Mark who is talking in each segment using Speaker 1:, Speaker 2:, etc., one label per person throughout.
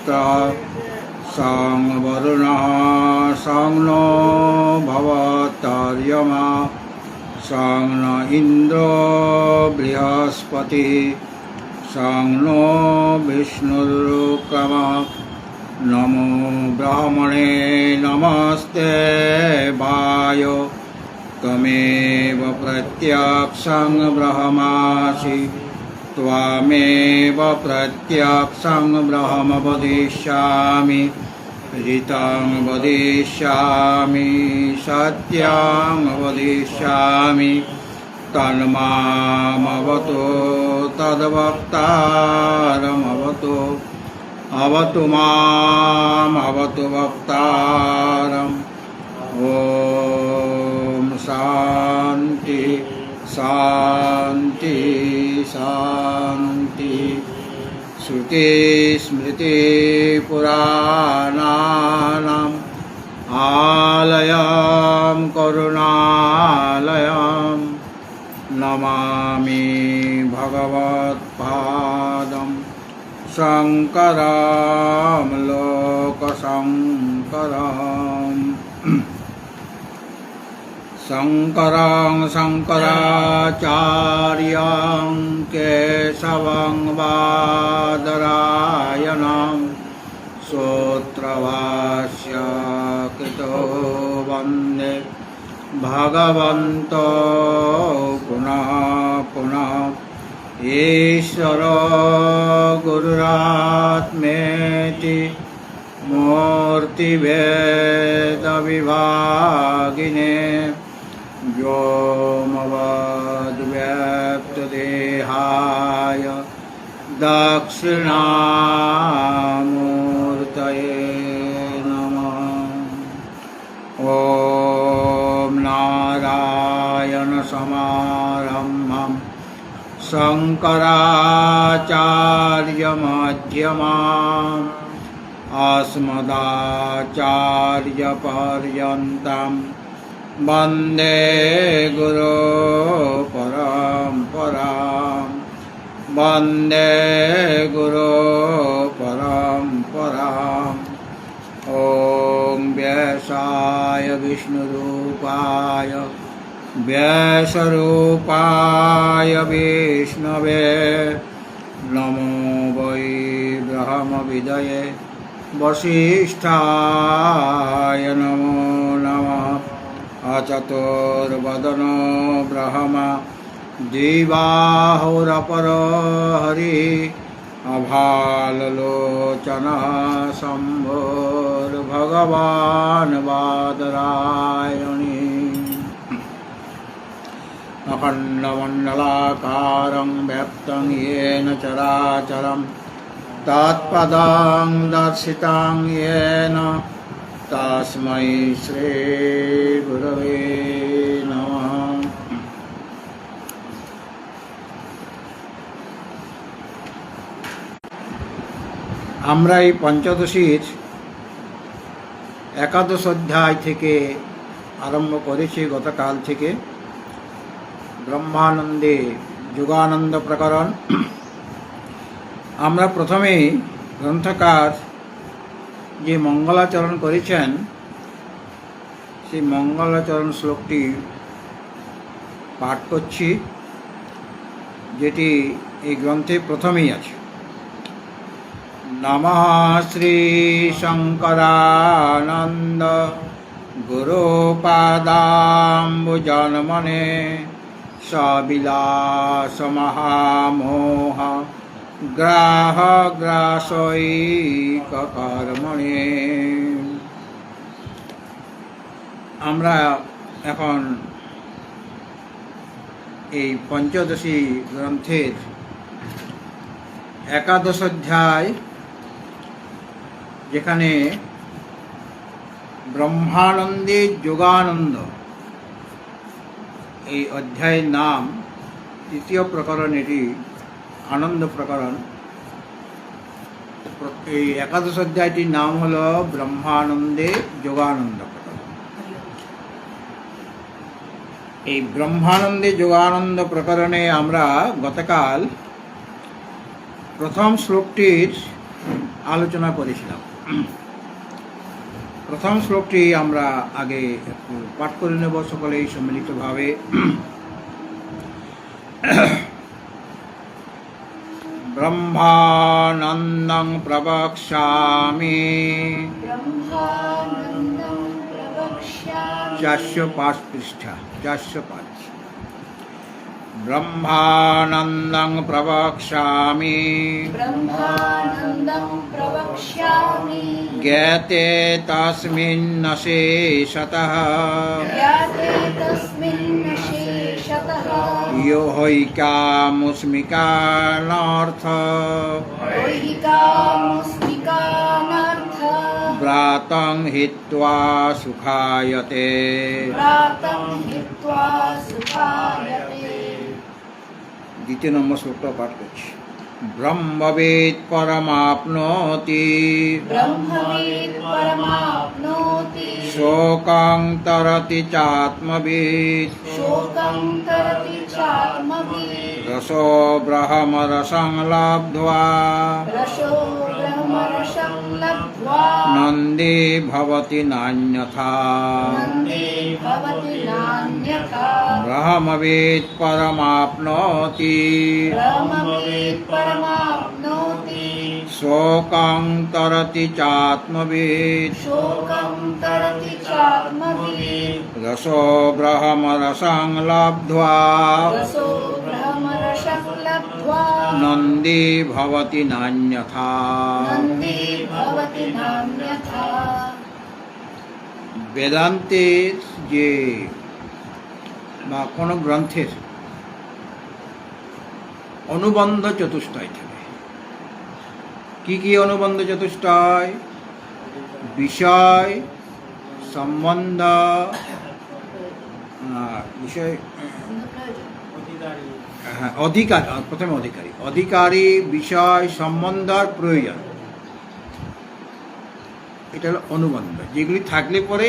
Speaker 1: सं वरुणः सं नो भवतार्यमा सं न इंद्रो बृहस्पतिः सं नो विष्णुरुक्रमः। नमो ब्रह्मणे नमस्ते वायो त्वमेव प्रत्यक्षं ब्रह्मासि त्वमेव प्रत्यक्षं ब्रह्म वदिष्यामि ऋतं वदिष्यामि सत्यं वदिष्यामि तन्मामवतु तद्वक्तारमवतु अवतु मामवतु वक्तारम्। ॐ शान्ति शान्ति शान्ति। श्रुतिस्मृतिपुराणानाम् आलयं करुणालयं नमामि भगवत्पादं शङ्करं लोकशङ्करम्। शङ्करं शङ्कराचार्यं केशवं बादरायणं सूत्रभाष्य कृतो वन्दे भगवन्तो पुनः पुनः। ईश्वरो गुरुरात्मेति मूर्तिभेदविभागिने व्योमवद्व्याप्तदेहाय दक्षिणामूर्तये नमः। ॐ नारायणसमारम्भं शङ्कराचार्यमध्यमाम् अस्मदाचार्यपर्यन्तं वन्दे गुरुपरम्परां वन्दे गुरुपरम्पराम्। ॐ व्यासाय विष्णुरूपाय व्यासरूपाय विष्णवे नमो वै ब्रह्मविदये वसिष्ठाय नमो नमः। अचतुर्वदनो ब्रह्मा द्विबाहुरपरो हरिः अभाललोचनः शम्भोर्भगवान् बादरायणी। अखण्डमण्डलाकारं व्याप्तं येन चराचरं तत्पदं दर्शितं येन तस्मै श्रीगुरवे नमः। আমরা এই পঞ্চদশীর একাদশ অধ্যায় থেকে আরম্ভ করেছি গতকাল থেকে। ব্রহ্মানন্দে যোগানন্দ প্রকরণ। আমরা প্রথমেই গ্রন্থকার যে মঙ্গলাচরণ করেছেন সেই মঙ্গলাচরণ শ্লোকটি পাঠ করছি, যেটি এই গ্রন্থে প্রথমেই আছে। নমঃ শ্রী শঙ্করানন্দ গুরুপাদাম্বুজনমনে সবিলাস মহামোহ গ্রাহ গ্রাসৈক কর্মণে। আমরা এখন এই পঞ্চদশী গ্রন্থের একাদশ অধ্যায়, যেখানে ব্রহ্মানন্দে যোগানন্দ এই অধ্যায়ের নাম। তৃতীয় প্রকরণ এটি, আনন্দ প্রকরণ। এই একাদশ অধ্যায়টির নাম হল ব্রহ্মানন্দে যোগানন্দ প্রকরণ। এই ব্রহ্মানন্দে যোগানন্দ প্রকরণে আমরা গতকাল প্রথম শ্লোকটির আলোচনা করেছিলাম। প্রথম শ্লোকটি আমরা আগে একটু পাঠ করে নেব সকলেই সম্মিলিতভাবে। ব্রহ্মানন্দং প্রবক্ষ্যামি 405 পৃষ্ঠা 405। ব্রহ্মানন্দং প্রবক্ষ্যামি জ্ঞাতে তস্মিন্ন শেষতঃ यो হৈকামুষ্মিকানর্থ ব্রাতং হিত্বা সুখায়তে। দ্বিতীয় নম্বর শ্লোকটা পাঠ করছি। ব্রহ্মবেদ পরমাপ্নোতি শোকং তরতি চাত্মবিদ রসো ব্রহ্মরসং লব্ধ্বা নন্দে ভবতি নান্যথা। ব্রহ্মবেদ পরমাপ্নোতি শোকং তরতি চাত্মবিদ রসো ব্রহ্মরসং লব্ধ্বা নন্দে ভবতি নান্যথা। বেদান্তের যে বা কোনো গ্রন্থের অনুবন্ধ চতুষ্টয় থাকে। কি কি অনুবন্ধ চতুষ্টয়? বিষয়, সম্বন্ধ, অধিকার, প্রথমে অধিকারী, বিষয়, সম্বন্ধ আর প্রয়োজন। এটা হলো অনুবন্ধ, যেগুলি থাকলে পরে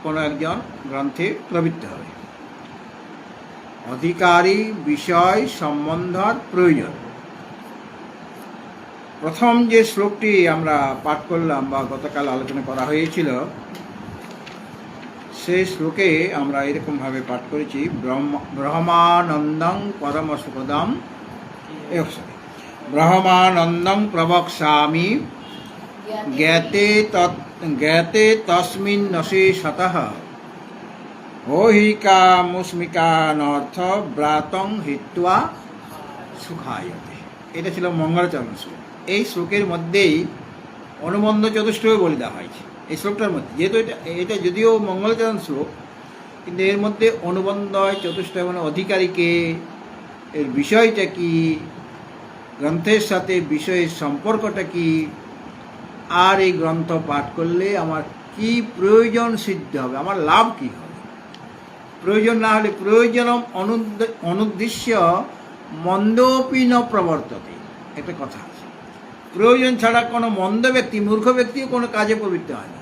Speaker 1: কোনো একজন গ্রন্থে প্রবৃত্ত হবে। অধিকারী, বিষয়, সম্বন্ধ আর প্রয়োজন। প্রথম যে শ্লোকটি আমরা পাঠ করলাম বা গতকাল আলোচনা করা হয়েছিল, সেই শ্লোকে আমরা এরকমভাবে পাঠ করেছি। ব্রহ্মানন্দং পরম সুখদম ব্রহ্মানন্দং প্রবক্ষ্যামি জ্ঞাতে তস্মিন অশেষতঃ হৈকামুষ্মিকানর্থ ব্রাতং হিত্বা সুখায়তে। এটা ছিল মঙ্গলাচরণ শ্লোক। এই শ্লোকের মধ্যেই অনুবন্ধ চতুষ্টয় বলে দেওয়া হয়েছে এই শ্লোকটার মধ্যে। যেহেতু এটা যদিও মঙ্গলাচরণ শ্লোক, কিন্তু এর মধ্যে অনুবন্ধ চতুষ্টয় মানে অধিকারীকে, এর বিষয়টা কি, গ্রন্থের সাথে বিষয়ের সম্পর্কটা কি, আর এই গ্রন্থ পাঠ করলে আমার কি প্রয়োজন সিদ্ধ হবে, আমার লাভ কি হবে। প্রয়োজন না হলে প্রয়োজনম অনুদ্দেশ্য মন্দোপি ন প্রবর্ততে, একটা কথা আছে। প্রয়োজন ছাড়া কোনো মন্দ ব্যক্তি, মূর্খ ব্যক্তিও কোনো কাজে প্রবৃত্ত হয় না।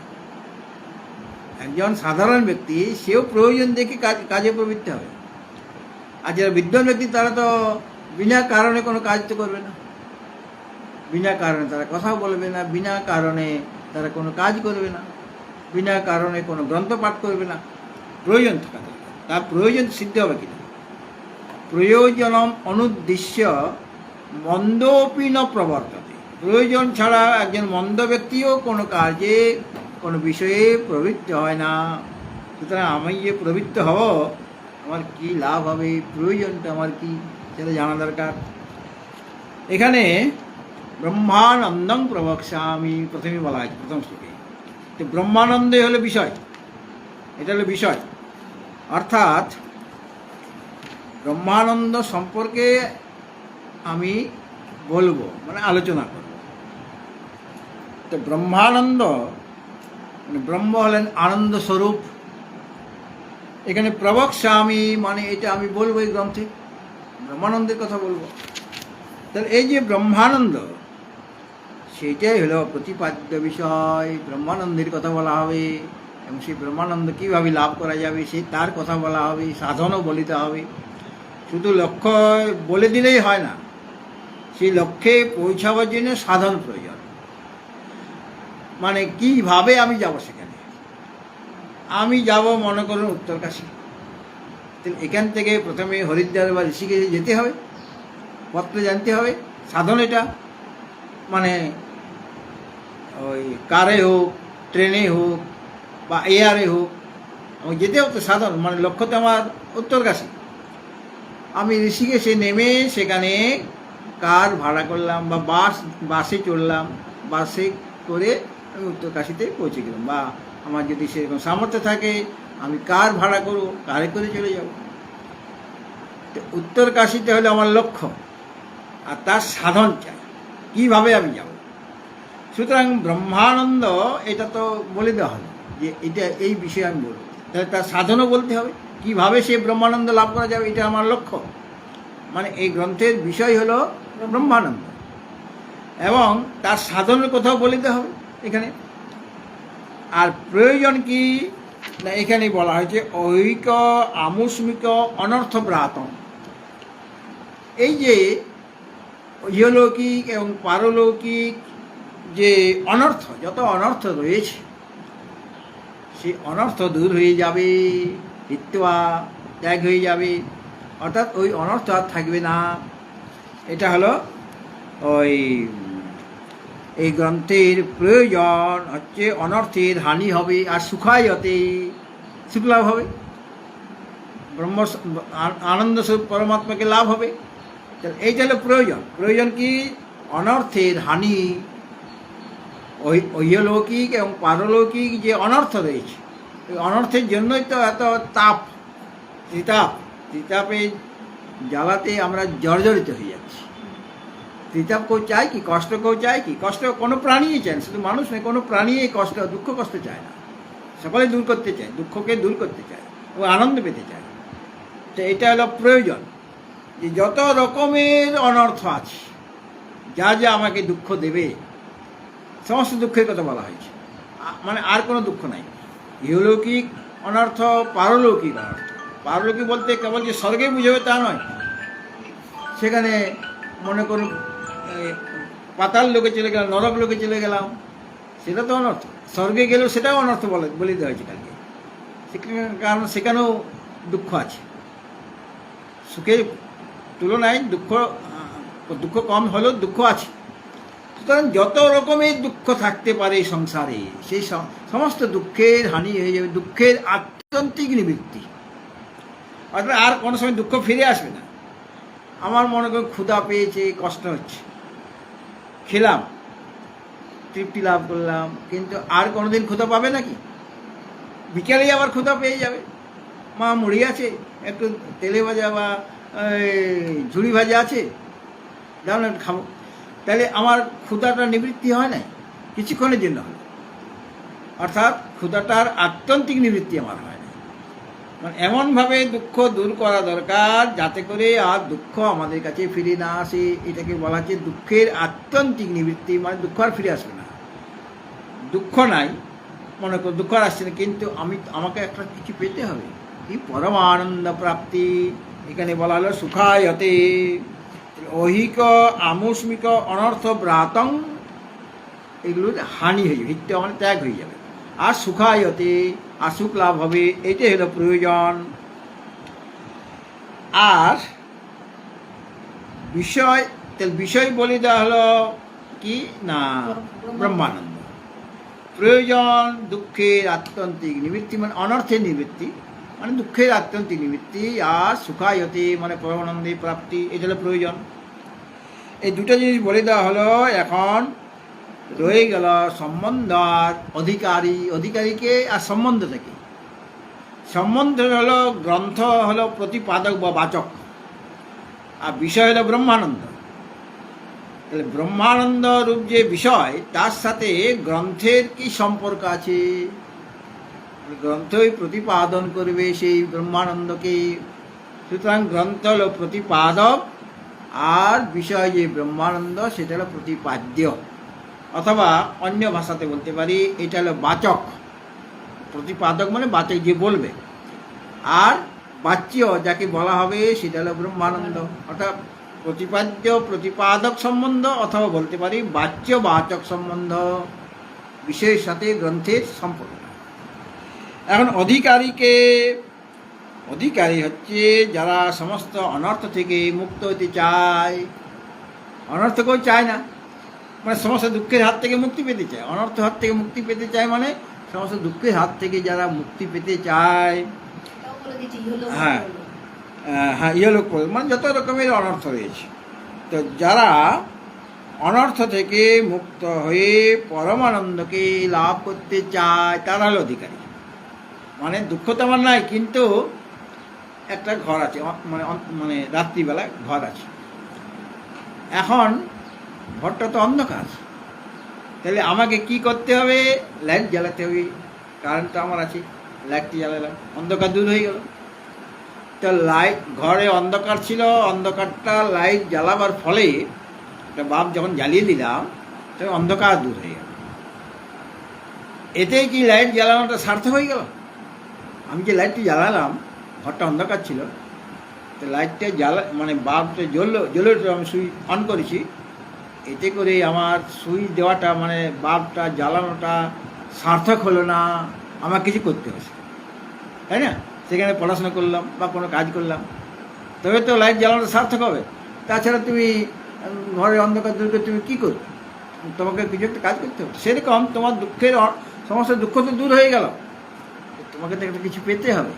Speaker 1: একজন সাধারণ ব্যক্তি, সেও প্রয়োজন দেখে কাজে প্রবৃত্ত হবে। আর যারা বিদ্বান ব্যক্তি, তারা তো বিনা কারণে কোনো কাজ তো করবে না। বিনা কারণে তারা কথাও বলবে না, বিনা কারণে তারা কোনো কাজ করবে না, বিনা কারণে কোনো গ্রন্থ পাঠ করবে না। প্রয়োজন থাকা দরকার। তার প্রয়োজন সিদ্ধ হবে কিনা। প্রয়োজনম অনুদ্দেশ্য মন্দোপি ন প্রবর্ততে। প্রয়োজন ছাড়া একজন মন্দ ব্যক্তিও কোনো কাজে, কোনো বিষয়ে প্রবৃত্ত হয় না। সুতরাং আমি যে প্রবৃত্ত হব, আমার কি লাভ হবে, প্রয়োজনটা আমার কি, সেটা জানা দরকার। এখানে ব্রহ্মানন্দং প্রবক্ষ্যামি প্রথমে বলা হয়েছে প্রথম শ্লোকে। তো ব্রহ্মানন্দই হলো বিষয়, এটা হলো বিষয়। অর্থাৎ ব্রহ্মানন্দ সম্পর্কে আমি বলবো, মানে আলোচনা করব। তো ব্রহ্মানন্দ মানে ব্রহ্ম হলেন আনন্দ স্বরূপ। এখানে প্রবক্ষ্যামি মানে এটা আমি বলবো, এই গ্রন্থে ব্রহ্মানন্দের কথা বলবো। তাহলে এই যে ব্রহ্মানন্দ, সেটাই হলো প্রতিপাদ্য বিষয়। ব্রহ্মানন্দের কথা বলা হবে এবং সেই ব্রহ্মানন্দ কীভাবে লাভ করা যাবে সেই তার কথা বলা হবে, সাধনও বলিতে হবে। শুধু লক্ষ্য বলে দিলেই হয় না, সেই লক্ষ্যে পৌঁছাবার জন্য সাধন প্রয়োজন। মানে কিভাবে আমি যাব সেখানে? আমি যাব মনে করুন উত্তরকাশী, এখান থেকে প্রথমে হরিদ্বার বা ঋষিকেশে যেতে হবে, পত্র জানতে হবে, সাধন এটা, মানে ওই কারে হোক, ট্রেনে হোক বা এয়ারে হোক, আমি যেতে হতো সাধন, মানে লক্ষ্য তো আমার উত্তরকাশী। আমি ঋষিকেশে নেমে সেখানে কার ভাড়া করলাম বা বাসে চড়লাম, বাসে করে আমি উত্তরকাশীতে পৌঁছে গেলাম, বা আমার যদি সেরকম সামর্থ্য থাকে আমি কার ভাড়া করবো, কারে করে চলে যাব। তো উত্তরকাশীতে হলো আমার লক্ষ্য, আর তার সাধন চাই, কীভাবে আমি যাব। সুতরাং ব্রহ্মানন্দ এটা তো বলে দেওয়া হলো যে এটা এই বিষয়ে আমি বলবো, তাহলে তার সাধনও বলতে হবে, কীভাবে সে ব্রহ্মানন্দ লাভ করা যাবে, এটা আমার লক্ষ্য। মানে এই গ্রন্থের বিষয় হলো ব্রহ্মানন্দ, এবং তার সাধনের কোথাও বলে দেওয়া হবে এখানে। আর প্রয়োজন কি না, এখানে বলা হয়েছে ঐক আমুষ্মিক অনর্থব্রাতম। এই যে ইহলৌকিক এবং পারলৌকিক যে অনর্থ, যত অনর্থ রয়েছে, সেই অনর্থ দূর হয়ে যাবে, হিত্বা ত্যাগ হয়ে যাবে, অর্থাৎ ওই অনর্থ আর থাকবে না। এটা হলো ওই এই গ্রন্থের প্রয়োজন, হচ্ছে অনর্থের হানি হবে আর সুখায়তে সুখ লাভ হবে, ব্রহ্ম আনন্দ স্বরূপ পরমাত্মাকে লাভ হবে। এইটা হলো প্রয়োজন। প্রয়োজন কি? অনর্থের হানি, ঐহলৌকিক এবং পারলৌকিক যে অনর্থ রয়েছে, ওই অনর্থের জন্যই তো এত তাপ, ত্রিতাপে জ্বালাতে আমরা জর্জরিত হয়ে যাচ্ছি। ত্রিতাপ কেউ চায় কি? কষ্ট কেউ চায় কি? কষ্ট কোনো প্রাণীই চায় না, শুধু মানুষ নয়, কোনো প্রাণী কষ্ট, দুঃখ কষ্ট চায় না, সকলে দূর করতে চায়, দুঃখকে দূর করতে চায় ও আনন্দ পেতে চায়। তো এটা হলো প্রয়োজন, যে যত রকমের অনর্থ আছে, যা যা আমাকে দুঃখ দেবে, সমস্ত দুঃখের কথা বলা হয়েছে, মানে আর কোনো দুঃখ নাই। ইহলৌকিক অনর্থ, পারলৌকিক অনর্থ। পারলৌকিক বলতে কেবল যে স্বর্গে বুঝাবে তা নয়, সেখানে মনে করুন পাতাল লোকে চলে গেলাম, নরক লোকে চলে গেলাম, সেটা তো অনর্থ। স্বর্গে গেলেও সেটাও অনর্থ বলে দেওয়া হয়েছে কালকে, কারণ সেখানেও দুঃখ আছে। সুখের তুলনায় দুঃখ কম হলেও দুঃখ আছে। সুতরাং যত রকমের দুঃখ থাকতে পারে সংসারে, সেই সমস্ত দুঃখের হানি হয়ে যাবে, দুঃখের আত্যন্তিক নিবৃত্তি, অর্থাৎ আর কোনো সময় দুঃখ ফিরে আসবে না। আমার মনে করি ক্ষুধা পেয়েছে, কষ্ট হচ্ছে, খেলাম, তৃপ্তি লাভ করলাম, কিন্তু আর কোনোদিন ক্ষুধা পাবে নাকি? বিকেলেই আবার ক্ষুধা পেয়ে যাবে, মা মুড়ি আছে, একটু তেলে ভাজা বা ঝুড়ি ভাজা আছে, যাও না খাবো, তাহলে আমার ক্ষুধাটা নিবৃত্তি হয় নাই, কিছুক্ষণের জন্য হলো। অর্থাৎ ক্ষুধাটার আত্যন্তিক নিবৃত্তি আমার হয় না। মানে এমনভাবে দুঃখ দূর করা দরকার যাতে করে আর দুঃখ আমাদের কাছে ফিরে না আসে। এটাকে বলা হচ্ছে দুঃখের আত্যন্তিক নিবৃত্তি, মানে দুঃখ আর ফিরে আসবে না। দুঃখ নাই, মনে করো দুঃখ আসছে না, কিন্তু আমাকে একটা কিছু পেতে হবে, কি? পরমানন্দ প্রাপ্তি। এখানে বলা হলো সুখায়তে। ঐহিক আমুষ্মিক অনর্থ ব্রাতং, এগুলোর হানি হয়ে যাবে, হিত্য মানে ত্যাগ হয়ে যাবে, আর সুখায়তে, আর সুখ লাভ হবে, এটাই হলো প্রয়োজন। আর বিষয় বলে দেওয়া হলো কি না, ব্রহ্মানন্দ। প্রয়োজন দুঃখের আত্যন্তিক নিবৃত্তি, মানে অনর্থের নিবৃত্তি, মানে দুঃখের আত্যন্তিক নিবৃত্তি, আর সুখায়তে মানে পরমানন্দে প্রাপ্তি, এটা হলো প্রয়োজন। এই দুটো জিনিস বলে দেওয়া হলো। এখন রয়ে গেল সম্বন্ধ আর অধিকারীকে আর সম্বন্ধটা কি? সম্বন্ধ হলো গ্রন্থ হলো প্রতিপাদক বা বাচক, আর বিষয় হলো ব্রহ্মানন্দ। তাহলে ব্রহ্মানন্দ রূপ যে বিষয়, তার সাথে গ্রন্থের কি সম্পর্ক আছে? গ্রন্থই প্রতিপাদন করবে সেই ব্রহ্মানন্দকে। সুতরাং গ্রন্থ হলো প্রতিপাদক, আর বিষয় যে ব্রহ্মানন্দ সেটা হলো প্রতিপাদ্য, অথবা অন্য ভাষাতে বলতে পারি এটা হলো বাচক। প্রতিপাদক মানে বাচক, যে বলবে, আর বাচ্য যাকে বলা হবে সেটা হলো ব্রহ্মানন্দ। অর্থাৎ প্রতিপাদ্য প্রতিপাদক সম্বন্ধ, অথবা বলতে পারি বাচ্য বাচক সম্বন্ধ। বিষয়ের সাথে গ্রন্থের সম্পর্ক। এখন অধিকারী হচ্ছে যারা সমস্ত অনর্থ থেকে মুক্ত হতে চায়। অনর্থ কেউ চায় না, মানে সমস্ত দুঃখের হাত থেকে মুক্তি পেতে চায়। অনর্থ হাত থেকে মুক্তি পেতে চায় মানে সমস্ত দুঃখের হাত থেকে যারা মুক্তি পেতে চায়। হ্যাঁ হ্যাঁ, ইহলোক মানে যত রকমের অনর্থ রয়েছে। তো যারা অনর্থ থেকে মুক্ত হয়ে পরমানন্দকে লাভ করতে চায় তারা হলো অধিকারী। মানে দুঃখ তো আমার নাই, কিন্তু একটা ঘর আছে, মানে মানে রাত্রিবেলা ঘর আছে। এখন ঘরটা তো অন্ধকার, তাহলে আমাকে কি করতে হবে? লাইট জ্বালাতে হবে। কারেন্ট তো আমার আছে, লাইটটি জ্বালালাম, অন্ধকার দূর হয়ে গেল। তো লাইট, ঘরে অন্ধকার ছিল, অন্ধকারটা লাইট জ্বালাবার ফলে একটা বাল্ব যখন জ্বালিয়ে দিলাম তখন অন্ধকার দূর হয়ে গেল। এতেই কি লাইট জ্বালানোটা সার্থক হয়ে গেল? আমি যে লাইটটি জ্বালালাম, ঘরটা অন্ধকার ছিল, তো লাইটটা মানে বাল্বটা জ্বলে আমি সুইচ অন করেছি, এতে করে আমার সুইচ দেওয়াটা মানে বাল্বটা জ্বালানোটা সার্থক হলো না। আমার কিছু করতে হয়েছে, তাই না? সেখানে পড়াশোনা করলাম বা কোনো কাজ করলাম, তবে তো লাইট জ্বালানোটা সার্থক হবে। তাছাড়া তুমি ঘরে অন্ধকার দূর করে তুমি কী করবে? তোমাকে কিছু একটা কাজ করতে হবে। সেরকম তোমার দুঃখের সমস্ত দুঃখ তো দূর হয়ে গেল, তোমাকে তো একটা কিছু পেতে হবে।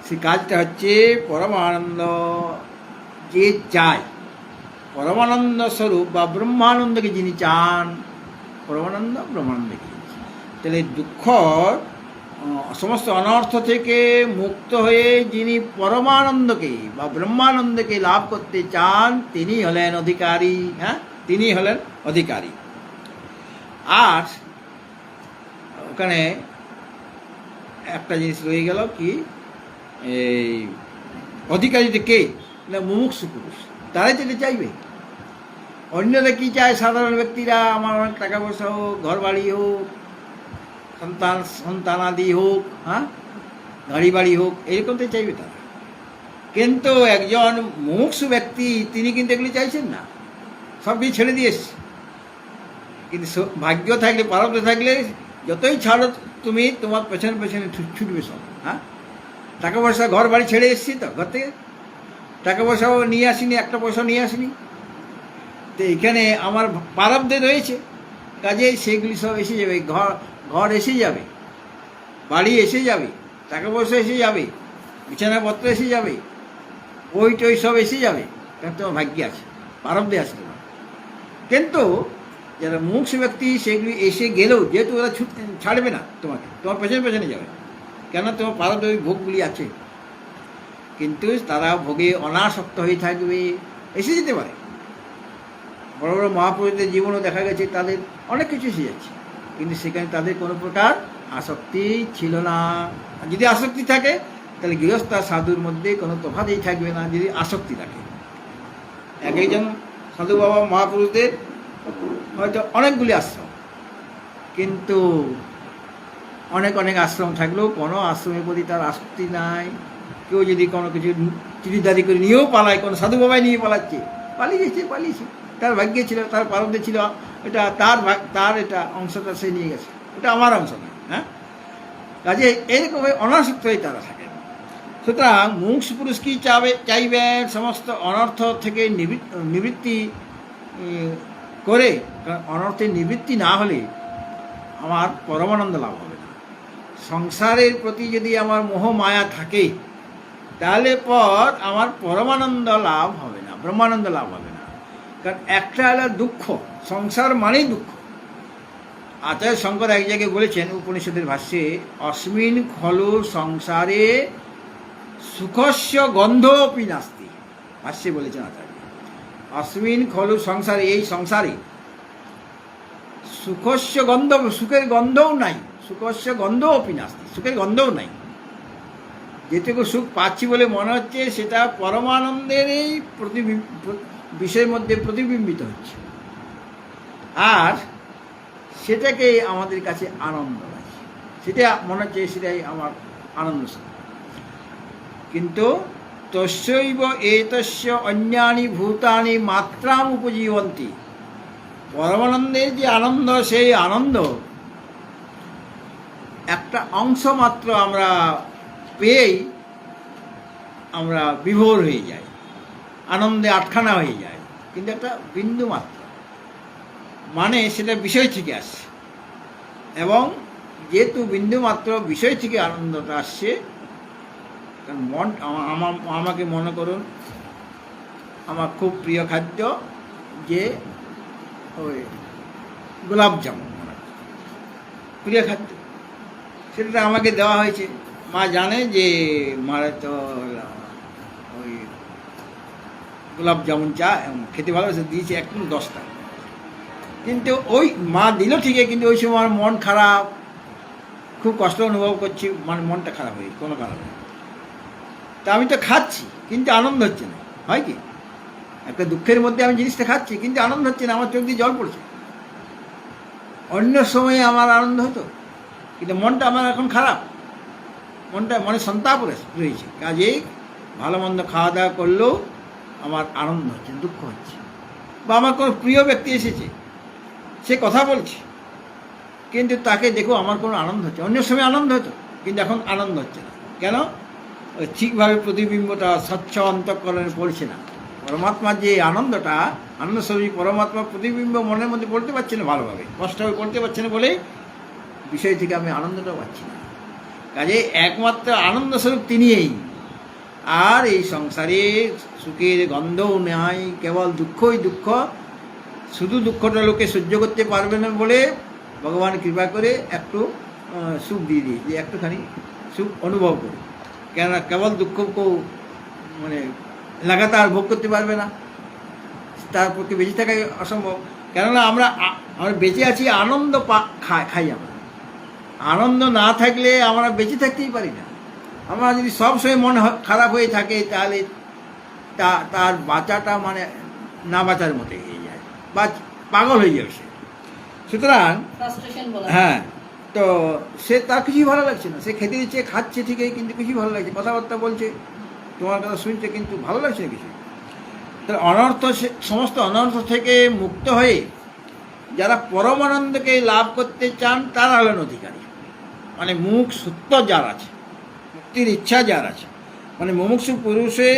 Speaker 1: সেই কাজটা হচ্ছে পরমানন্দ যে চায়, পরমানন্দ স্বরূপ বা ব্রহ্মানন্দকে যিনি চান, ব্রহ্মানন্দকে। তাহলে দুঃখ সমস্ত অনর্থ থেকে মুক্ত হয়ে যিনি পরমানন্দকে বা ব্রহ্মানন্দকে লাভ করতে চান তিনি হলেন অধিকারী। হ্যাঁ, তিনি হলেন অধিকারী। আর ওখানে একটা জিনিস রয়ে গেল কি, এই অধিকারীটা কে না? মুমুক্ষু পুরুষ, তারাই যেতে চাইবে। অন্যরা কি চায়? সাধারণ ব্যক্তিরা আমার অনেক টাকা পয়সা হোক, ঘর বাড়ি হোক, সন্তানাদি হোক, হ্যাঁ, গাড়ি বাড়ি হোক, এরকম তো চাইবে তারা। কিন্তু একজন মুমুক্ষু ব্যক্তি তিনি কিন্তু এগুলি চাইছেন না, সব কিছু ছেড়ে দিয়ে এসছে। কিন্তু ভাগ্য থাকলে, প্রারব্ধ থাকলে যতই ছাড়ো তুমি, তোমার পেছনে পেছনে ছুটবে সব। হ্যাঁ, টাকা পয়সা ঘর বাড়ি ছেড়ে এসেছি, তো ঘর থেকে টাকা পয়সাও নিয়ে আসিনি, একটা পয়সা নিয়ে আসিনি। তো এখানে আমার প্রারব্ধে রয়েছে, কাজেই সেগুলি সব এসে যাবে। ঘর এসে যাবে, বাড়ি এসে যাবে, টাকা পয়সা এসে যাবে, বিছানাপত্র এসে যাবে, বই টই সব এসে যাবে, কারণ তোমার ভাগ্যে আছে, প্রারব্ধে আছে তোমার। কিন্তু যারা মুমুক্ষু ব্যক্তি, সেগুলি এসে গেলেও যেহেতু ওরা ছাড়বে না তোমাকে, তোমার পেছনে পেছনে যাবে, কেন তোমার প্রারব্ধে ওই ভোগগুলি আছে। কিন্তু তারা ভোগে অনাসক্ত হয়ে থাকবে, এসে যেতে পারে। বড় বড় মহাপুরুষদের জীবনও দেখা গেছে তাদের অনেক কিছু এসে যাচ্ছে, কিন্তু সেখানে তাদের কোনো প্রকার আসক্তি ছিল না। যদি আসক্তি থাকে তাহলে গৃহস্থ আর সাধুর মধ্যে কোনো তফাৎই থাকবে না, যদি আসক্তি থাকে। এক একজন সাধু বাবা মহাপুরুষদের হয়তো অনেকগুলি আশ্রম, কিন্তু অনেক অনেক আশ্রম থাকলেও কোনো আশ্রমের প্রতি তার আসক্তি নাই। কেউ যদি কোনো কিছু চুরিদারি করে নিয়েও পালায়, কোনো সাধু বাবাই নিয়ে পালিয়েছে, তার ভাগ্যে ছিল, তার প্রারব্ধে ছিল, এটা তার এটা অংশটা সে নিয়ে গেছে, এটা আমার অংশ নয়। হ্যাঁ, কাজে এইরকম অনাসক্ত হয়ে তারা থাকে। সুতরাং মুমুক্ষু পুরুষ কি চাইবেন? সমস্ত অনর্থ থেকে নিবৃত্তি করে, কারণ অনর্থের নিবৃত্তি না হলে আমার পরমানন্দ লাভ হবে না। সংসারের প্রতি যদি আমার মোহ মায়া থাকে, তাহলে পর আমার পরমানন্দ লাভ হবে না, ব্রহ্মানন্দ লাভ হবে না। কারণ একটা হলো দুঃখ, সংসার মানেই দুঃখ। আচার্য শঙ্কর এক জায়গায় বলেছেন উপনিষদের ভাষ্যে, অস্মিন খলু সংসারে সুখস্য গন্ধপি নাস্তি। ভাষ্যে বলেছেন আচার্য, অস্মিন খলু সংসারে, এই সংসারে সুখস্য গন্ধ, সুখের গন্ধও নাই, সুখস্য গন্ধপি নাস্তি, সুখের গন্ধও নাই। যেটুকু সুখ পাচ্ছি বলে মনে হচ্ছে সেটা পরমানন্দের এই বিষয়ের মধ্যে প্রতিবিম্বিত হচ্ছে, আর সেটাকে আমাদের কাছে আনন্দ লাগছে, সেটা মনে হচ্ছে সেটাই আমার আনন্দ। কিন্তু তস্যৈব এতস্য অন্যানি ভূতানি মাত্রাম উপজীবন্তি। পরমানন্দের যে আনন্দ, সেই আনন্দ একটা অংশ মাত্র আমরা পেয়েই আমরা বিভোর হয়ে যাই, আনন্দে আটখানা হয়ে যায়, কিন্তু একটা বিন্দু মাত্র, মানে সেটা বিষয় থেকে আসছে। এবং যেহেতু বিন্দু মাত্র বিষয় থেকে আনন্দটা আসছে, মন আমাকে মনে করুন, আমার খুব প্রিয় খাদ্য যে ওই গোলাপ জামুন, প্রিয় খাদ্য, সেটা আমাকে দেওয়া হয়েছে। মা জানে যে মারা তো ওই গোলাপ জামুন চা খেতে ভালোবাসে, দিয়েছে একদম 10টা। কিন্তু ওই মা দিল ঠিকই, কিন্তু ওই সময় আমার মন খারাপ, খুব কষ্ট অনুভব করছি, মানে মনটা খারাপ হয়ে কোনো কারণে। তা আমি তো খাচ্ছি কিন্তু আনন্দ হচ্ছে না, হয় কি? একটা দুঃখের মধ্যে আমি জিনিসটা খাচ্ছি কিন্তু আনন্দ হচ্ছে না, আমার চোখ দিয়ে জল পড়ছে। অন্য সময়ে আমার আনন্দ হতো, কিন্তু মনটা আমার এখন খারাপ, মনে সন্তাপ রয়েছে। কাজেই ভালো মন্দ খাওয়া দাওয়া করলেও আমার আনন্দ হচ্ছে, দুঃখ হচ্ছে। বা আমার কোনো প্রিয় ব্যক্তি এসেছে, সে কথা বলছে, কিন্তু তাকে দেখো আমার কোনো আনন্দ হচ্ছে। অন্য সময় আনন্দ হতো, কিন্তু এখন আনন্দ হচ্ছে না। কেন? ওই ঠিকভাবে প্রতিবিম্বটা স্বচ্ছ অন্তঃকরণে পড়ছে না। পরমাত্মার যে আনন্দটা, আনন্দস্বরূপ পরমাত্মার প্রতিবিম্ব মনের মধ্যে পড়তে পারছে না ভালোভাবে, স্পষ্টভাবে পড়তে পারছে না বলেই বিষয় থেকে আমি আনন্দটা পাচ্ছি না। কাজে একমাত্র আনন্দস্বরূপ তিনিই। আর এই সংসারে সুখের গন্ধও নেই, কেবল দুঃখই দুঃখ। শুধু দুঃখটা লোকে সহ্য করতে পারবে না বলে ভগবান কৃপা করে একটু সুখ দিয়ে দিই, যে একটুখানি সুখ অনুভব করি। কেননা কেবল দুঃখ কেউ মানে লাগাতার ভোগ করতে পারবে না, তার পক্ষে বেঁচে থাকাই অসম্ভব। কেননা আমরা বেঁচে আছি আনন্দ খাই। আমরা আনন্দ না থাকলে আমরা বেঁচে থাকতেই পারি না। আমরা যদি সবসময় মন খারাপ হয়ে থাকে, তাহলে তার বাঁচাটা মানে না বাঁচার মতো হয়ে যায়, বা পাগল হয়ে যাবে সে। সুতরাং হ্যাঁ, তো সে তার কিছুই ভালো লাগছে না। সে খেতে দিচ্ছে, খাচ্ছে ঠিকই, কিন্তু কিছুই ভালো লাগছে, কথাবার্তা বলছে, তোমার কথা শুনছে, কিন্তু ভালো লাগছে না কিছু। তার অনর্থ, সমস্ত অনর্থ থেকে মুক্ত হয়ে যারা পরমানন্দকে লাভ করতে চান, তারা হলেন অধিকারী। মানে মুখ সত্য যার আছে, মুক্তির ইচ্ছা যার আছে, মানে মুমুক্ষু পুরুষে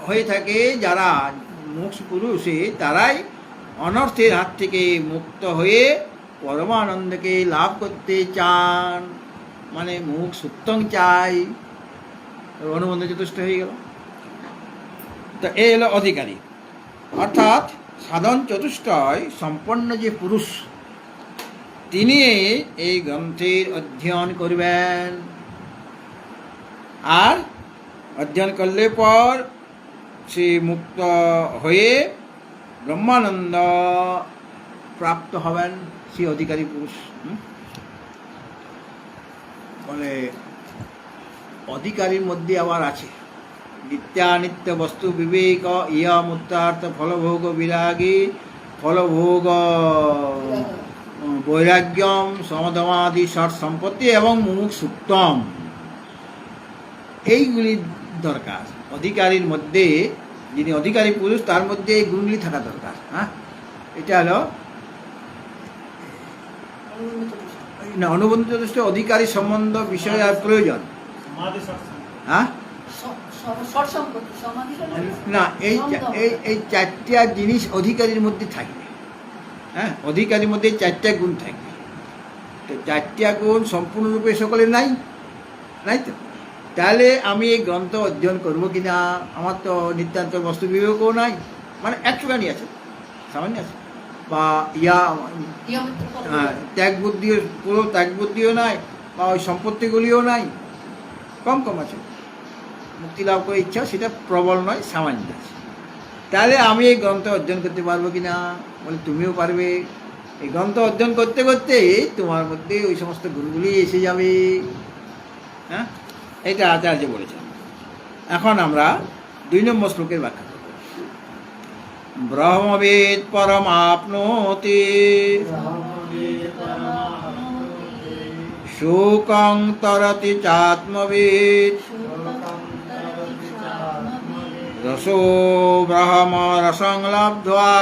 Speaker 1: হয়ে থাকে যারা, মুমুক্ষু পুরুষে তারাই অনর্থের হাত থেকে মুক্ত হয়ে পরমানন্দকে লাভ করতে চান। মানে মুখ সত্যং চাই, অনুবন্ধ যথেষ্ট হয়ে গেল। তো এ হলো অধিকারী, অর্থাৎ সাধন চতুষ্টয় সম্পন্ন যে পুরুষ, তিনি এই গ্রন্থের অধ্যয়ন করবেন। আর অধ্যয়ন করলে পর সে মুক্ত হয়ে ব্রহ্মানন্দ প্রাপ্ত হবেন, সে অধিকারী পুরুষ। বলে অধিকারীর মধ্যে আবার আছে নিত্যানিত্য বস্তু বিবেক, ইয়া মুক্তার্থ ফলভোগ বিরাগী, ফলভোগ বৈরাগ্যম, সমদমাদি ষট সম্পত্তি এবং মুমুক্ষুত্বম। এইগুলি দরকার অধিকারীর মধ্যে। যিনি অধিকারী পুরুষ, তার মধ্যে এই গুণগুলি থাকা দরকার। হ্যাঁ, এটা হলো না অনুবন্ধ যথেষ্ট অধিকারী সম্বন্ধ বিষয় আর প্রয়োজন। হ্যাঁ না, এই চারটা জিনিস অধিকারীর মধ্যে থাকবে। হ্যাঁ, অধিকারীর মধ্যে 4টা গুণ থাকবে। তো 4টা গুণ সম্পূর্ণরূপে সকলের নাই, নাই তো। তাহলে আমি এই গ্রন্থ অধ্যয়ন করবো কিনা? আমার তো নিত্যান্ত বস্তু বিবেকও নাই, মানে একটুখানি আছে, সামান্য আছে। বা ত্যাগ বুদ্ধিও, পুরো ত্যাগ বুদ্ধিও নাই, বা ওই সম্পত্তিগুলিও নাই, কম কম আছে। মুক্তি লাভ করার ইচ্ছা সেটা প্রবল নয়, সামান্য আছে। তাহলে আমি এই গ্রন্থ অধ্যয়ন করতে পারবো কিনা? বলে তুমিও পারবে। এই গ্রন্থ অধ্যয়ন করতে করতে তোমার মধ্যে ওই সমস্ত গুণগুলি এসে যাবে। হ্যাঁ, এটা আচার্য বলেছেন। এখন আমরা 2 নম্বর শ্লোকের ব্যাখ্যা করব। ব্রহ্মবেদ পরমাপ্নোতি শোকং তরতি চাত্মবেদ, রসো ব্রহ্ম রসং লব্ধ্বা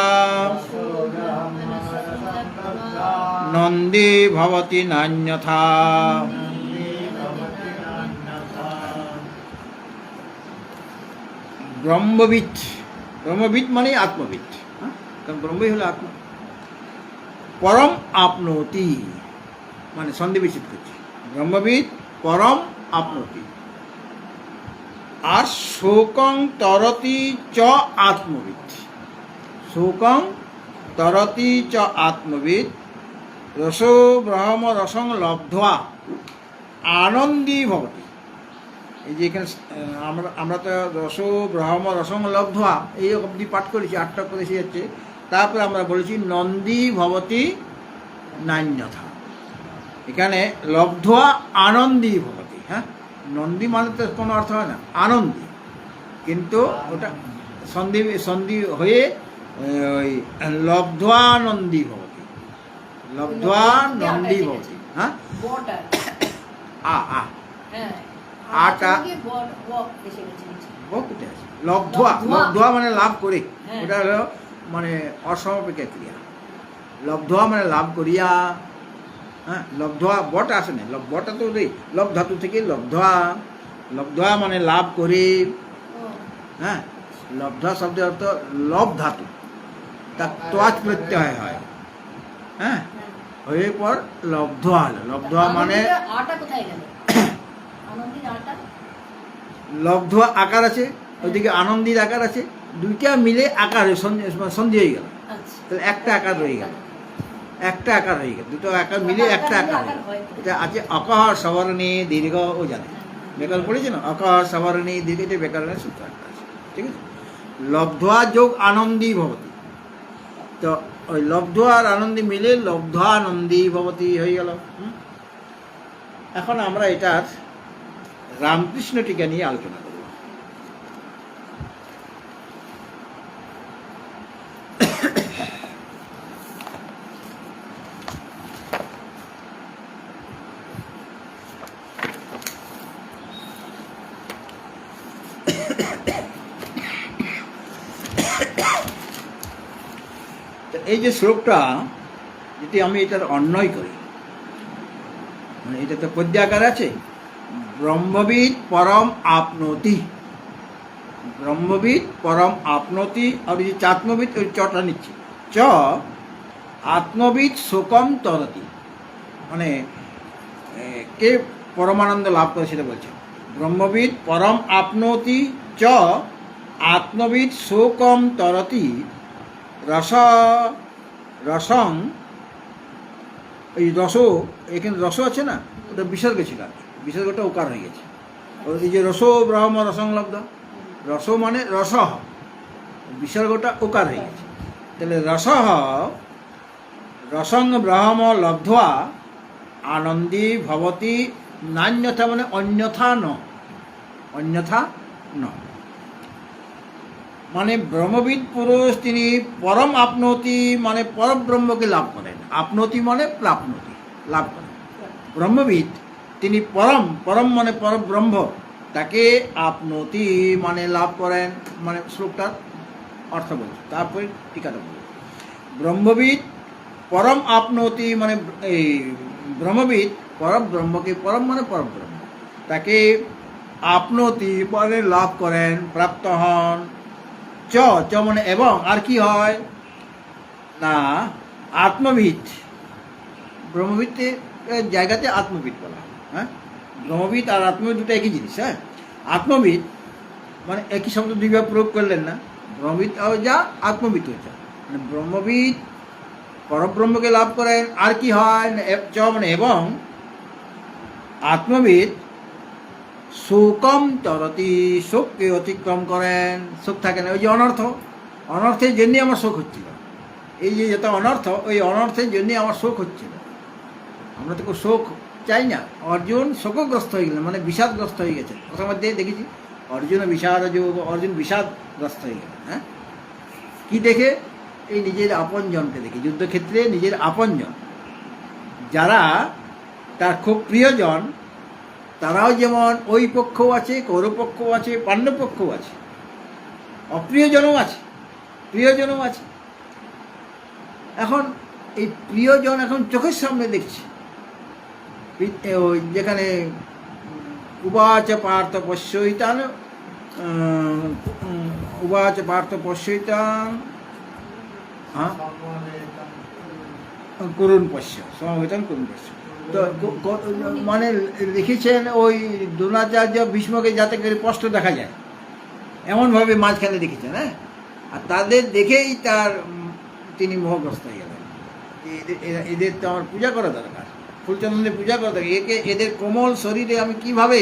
Speaker 1: নন্দী ভবতি নান্যথা। ব্রহ্মবিদ, ব্রহ্মবিদ মানে আত্মবিদ, হ্যাঁ, কারণ ব্রহ্মই হলো আত্মা। পরম আপনতি মানে সন্ধি বিচ্ছেদ করছে, ব্রহ্মবিদ পরম আপনতি। আর শোকং তরতি চ আত্মবিদ, শোকং তরতি চ আত্মবিদ রসো ব্রহ্ম রসং লব্ধ্বা আনন্দী ভবতি। এই যে এখানে আমরা তো রসো ব্রহ্ম রসং লব্ধ্বা এই অবধি পাঠ করেছি, 8টা করেছি যাচ্ছে। তারপরে আমরা বলেছি নন্দী ভবতি নান্যথা, এখানে লব্ধ্বা আনন্দী ভবতি। হ্যাঁ, নন্দী মানে তো কোনো অর্থ হয় না, আনন্দী, কিন্তু ওটা সন্ধি সন্ধি হয়ে ওই লব্ধ্বানন্দী ভবতি, লব্ধ্বানন্দী ভবতি। হ্যাঁ, আটা লব্ধ্বা, লব্ধ্বা মানে লাভ করে, ওটা হলো মানে অসমাপিকা ক্রিয়া। লব্ধ্বা মানে লাভ করিয়া। হ্যাঁ, লব্ধ্বা বটা আসে না, বটা তো লব ধাতু থেকে লব্ধ্বা, লব্ধ্বা মানে লাভ করে। হ্যাঁ, লব্ধ্বা শব্দের অর্থ লব ধাতু, তার ত্বচ প্রত্যয় হয়। হ্যাঁ, হয়ে পর লব্ধ্বা হলো, লব্ধ্বা মানে লব্ধ্বা আকার আছে, ওইদিকে আনন্দীর আকার আছে, দুইটা মিলে আকার সন্ধি হয়ে গেল, তাহলে একটা আকার রয়ে গেল, একটা আকার হয়ে গেল, দুটো আকার মিলে একটা আকার হয়ে গেল। এটা আছে অকহর সবর্ণী দীর্ঘ, ও জানে ব্যাকরণ পড়েছে না, অকহর সবর্ণী দীর্ঘ, এটা ব্যাকরণের সূত্র একটা আছে, ঠিক আছে। লব্ধ্বা যোগ আনন্দী ভবতি, তো ওই লব্ধ্বা আর আনন্দী মিলে লব্ধ্বানন্দী ভবতি হয়ে গেল। এখন আমরা এটার রামকৃষ্ণ টিকা নিয়ে আলোচনা করব। এই যে শ্লোকটা, যদি আমি এটার অন্বয় করি, মানে এটা তো পদ্যাকার আছে, ব্রহ্মবিদ পরম আপনতি, ব্রহ্মবিদ পরম আপনতি। আর এই যে চাত্মবিদ, ওই চটা নিচ্ছে, চ আত্মবিদ শোকম তরতি, মানে কে পরমানন্দ লাভ করে সেটা বলছে। ব্রহ্মবিদ পরম আপনতি চ আত্মবিদ শোকম তরতি রস রসং, এই রস, এখানে রস আছে না, ওটা বিসর্গ ছিল, বিসর্গটা উকার হয়ে গেছে। এই যে রসো ব্রহ্ম রসংলব্ধ, রস মানে রস, বিসর্গটা উকার হয়ে গেছে, তাহলে রস রসং ব্রহ্ম লব্ধ্বা আনন্দী ভবতি নান্যথা, মানে অন্যথা ন, অন্যথা ন, মানে ব্রহ্মবিদ পুরুষ তিনি পরম আপনতি মানে পরব্রহ্মকে লাভ করেন, আপনতি মানে প্রাপ্নতি, লাভ করেন। ব্রহ্মবিদ তিনি পরম, পরম মানে পরব্রহ্ম, তাকে আপনতি মানে লাভ করেন, মানে শ্লোকটার অর্থ বলছে। তারপরে টিকাটা বলছে, ব্রহ্মবিদ পরম আপনতি মানে এই ব্রহ্মবিদ পরব্রহ্মকে, পরম মানে পরব্রহ্ম, তাকে আপনতি মানে লাভ করেন, প্রাপ্ত হন। চ চ মানে এবং, আর কি হয় না, আত্মবিদ, ব্রহ্মবিদের জায়গাতে আত্মবিদ বলা। হ্যাঁ, ব্রহ্মবিদ আর আত্মবিদ দুটো একই জিনিস। হ্যাঁ, আত্মবিদ মানে একই শব্দ দুইবার প্রয়োগ করলেন না, ব্রহ্মবিদ যা আত্মবিদ যা, মানে ব্রহ্মবিদ পরব্রহ্মকে লাভ করেন, আর কি হয় চ মানে এবং, আত্মবিদ শোকম তরতি, শোককে অতিক্রম করেন, শোক থাকে না, ওই যে অনর্থ, অনর্থের জন্যই আমার শোক হচ্ছিল, এই যে যত অনর্থ, ওই অনর্থের জন্যই আমার শোক হচ্ছিল। আমরা তো শোক চাই না, অর্জুন শোকগ্রস্ত হয়ে গেলেন, মানে বিষাদগ্রস্ত হয়ে গেছে, প্রথমের দিয়ে দেখেছি অর্জুন বিষাদ যোগ, অর্জুন বিষাদগ্রস্ত হয়ে গেলেন। হ্যাঁ, কি দেখে, এই নিজের আপনজনকে দেখে, যুদ্ধক্ষেত্রে নিজের আপনজন যারা তার খুব প্রিয়জন, তারাও যেমন ওই পক্ষও আছে, কৌরব পক্ষও আছে, পাণ্ডব পক্ষও আছে, অপ্রিয়জনও আছে, প্রিয়জনও আছে। এখন এই প্রিয়জন এখন চোখের সামনে দেখছি, ওই যেখানে উবাচ পার্থ পশ্যইতান, উবাচ পার্থ পশ্যইতান, হ্যাঁ, করুণ পশ্য, সমবেতন করুণ পশ্য। তো মানে লিখেছেন ওই দ্রোণাচার্য ভীষ্মকে যাতে করে স্পষ্ট দেখা যায় এমনভাবে মাঝখানে দেখেছেন, হ্যাঁ। আর তাদের দেখেই তিনি মোহগ্রস্ত হয়ে গেলেন। এদের তো আমার পূজা করা দরকার, ফুলচন্দনের পূজা করা দরকার। এদের কোমল শরীরে আমি কিভাবে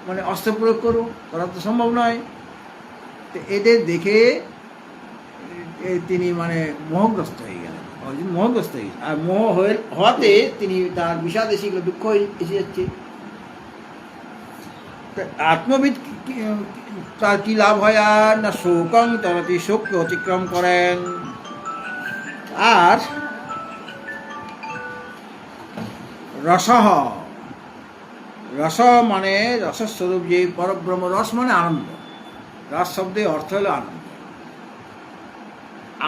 Speaker 1: মানে অস্ত্র প্রয়োগ করব, করা তো সম্ভব নয়। তো এদের দেখে তিনি মানে মোহগ্রস্ত হয়ে গেলেন, অর্জুন মোহগ্রস্ত হয়ে গেলেন। আর মোহ হওয়াতে তিনি তার বিষাদ এসে গেল, দুঃখ এসে যাচ্ছে। আত্মবিদ তার কি লাভ হয়? আর না শোকং তরতি, শোককে অতিক্রম করেন। আর রসহ, রস মানে রসস্বরূপ যে পরব্রহ্ম, রস মানে আনন্দ, রস শব্দের অর্থ হলো আনন্দ।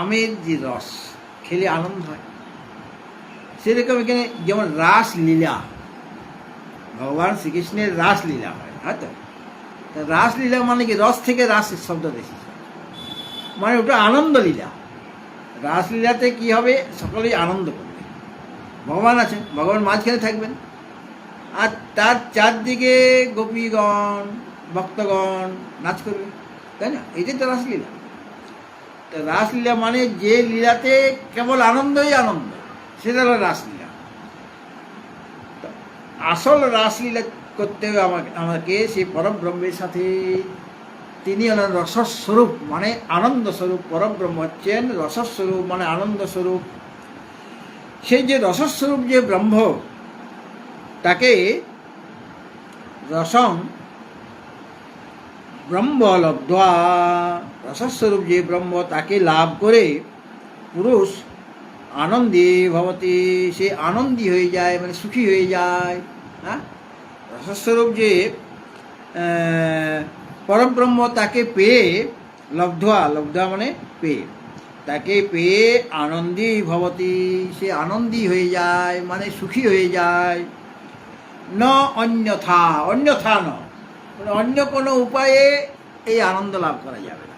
Speaker 1: আমের যে রস খেলে আনন্দ হয়, সেরকম এখানে যেমন রাসলীলা, ভগবান শ্রীকৃষ্ণের রাসলীলা হয়, হয়তো রাসলীলা মানে কি, রস থেকে রাস শব্দ এসেছে, মানে ওটা আনন্দ লীলা। রাসলীলাতে কি হবে, সকলেই আনন্দ করবে। ভগবান আছেন, ভগবান মাঝখানে থাকবেন, আর তার চারদিকে গোপীগণ ভক্তগণ নাচ করবে, তাই না? এটাই তো রাসলীলা। তো রাসলীলা মানে যে লীলাতে কেবল আনন্দই আনন্দ, সেটা হলো রাসলীলা। আসল রাসলীলা করতে হবে আমাকে সেই পরব্রহ্মের সাথে। তিনি হলেন রসস্বরূপ, মানে আনন্দ স্বরূপ। পরব্রহ্ম হচ্ছেন রসস্বরূপ, মানে আনন্দ স্বরূপ। সেই যে রসস্বরূপ যে ব্রহ্ম, তাকে রসং ব্রহ্ম লব্ধ্বা, রসস্বরূপ যে ব্রহ্ম তাকে লাভ করে পুরুষ আনন্দী ভবতি, সে আনন্দী হয়ে যায়, মানে সুখী হয়ে যায়। হ্যাঁ, রসস্বরূপ যে পরব্রহ্ম তাকে পেয়ে, লব্ধ্বা, লব্ধ্বা মানে পেয়ে, তাকে পেয়ে আনন্দী ভবতি, সে আনন্দী হয়ে যায়, মানে সুখী হয়ে যায়। ন অন্যথা, অন্যথা ন মানে অন্য কোনো উপায়ে এই আনন্দ লাভ করা যাবে না।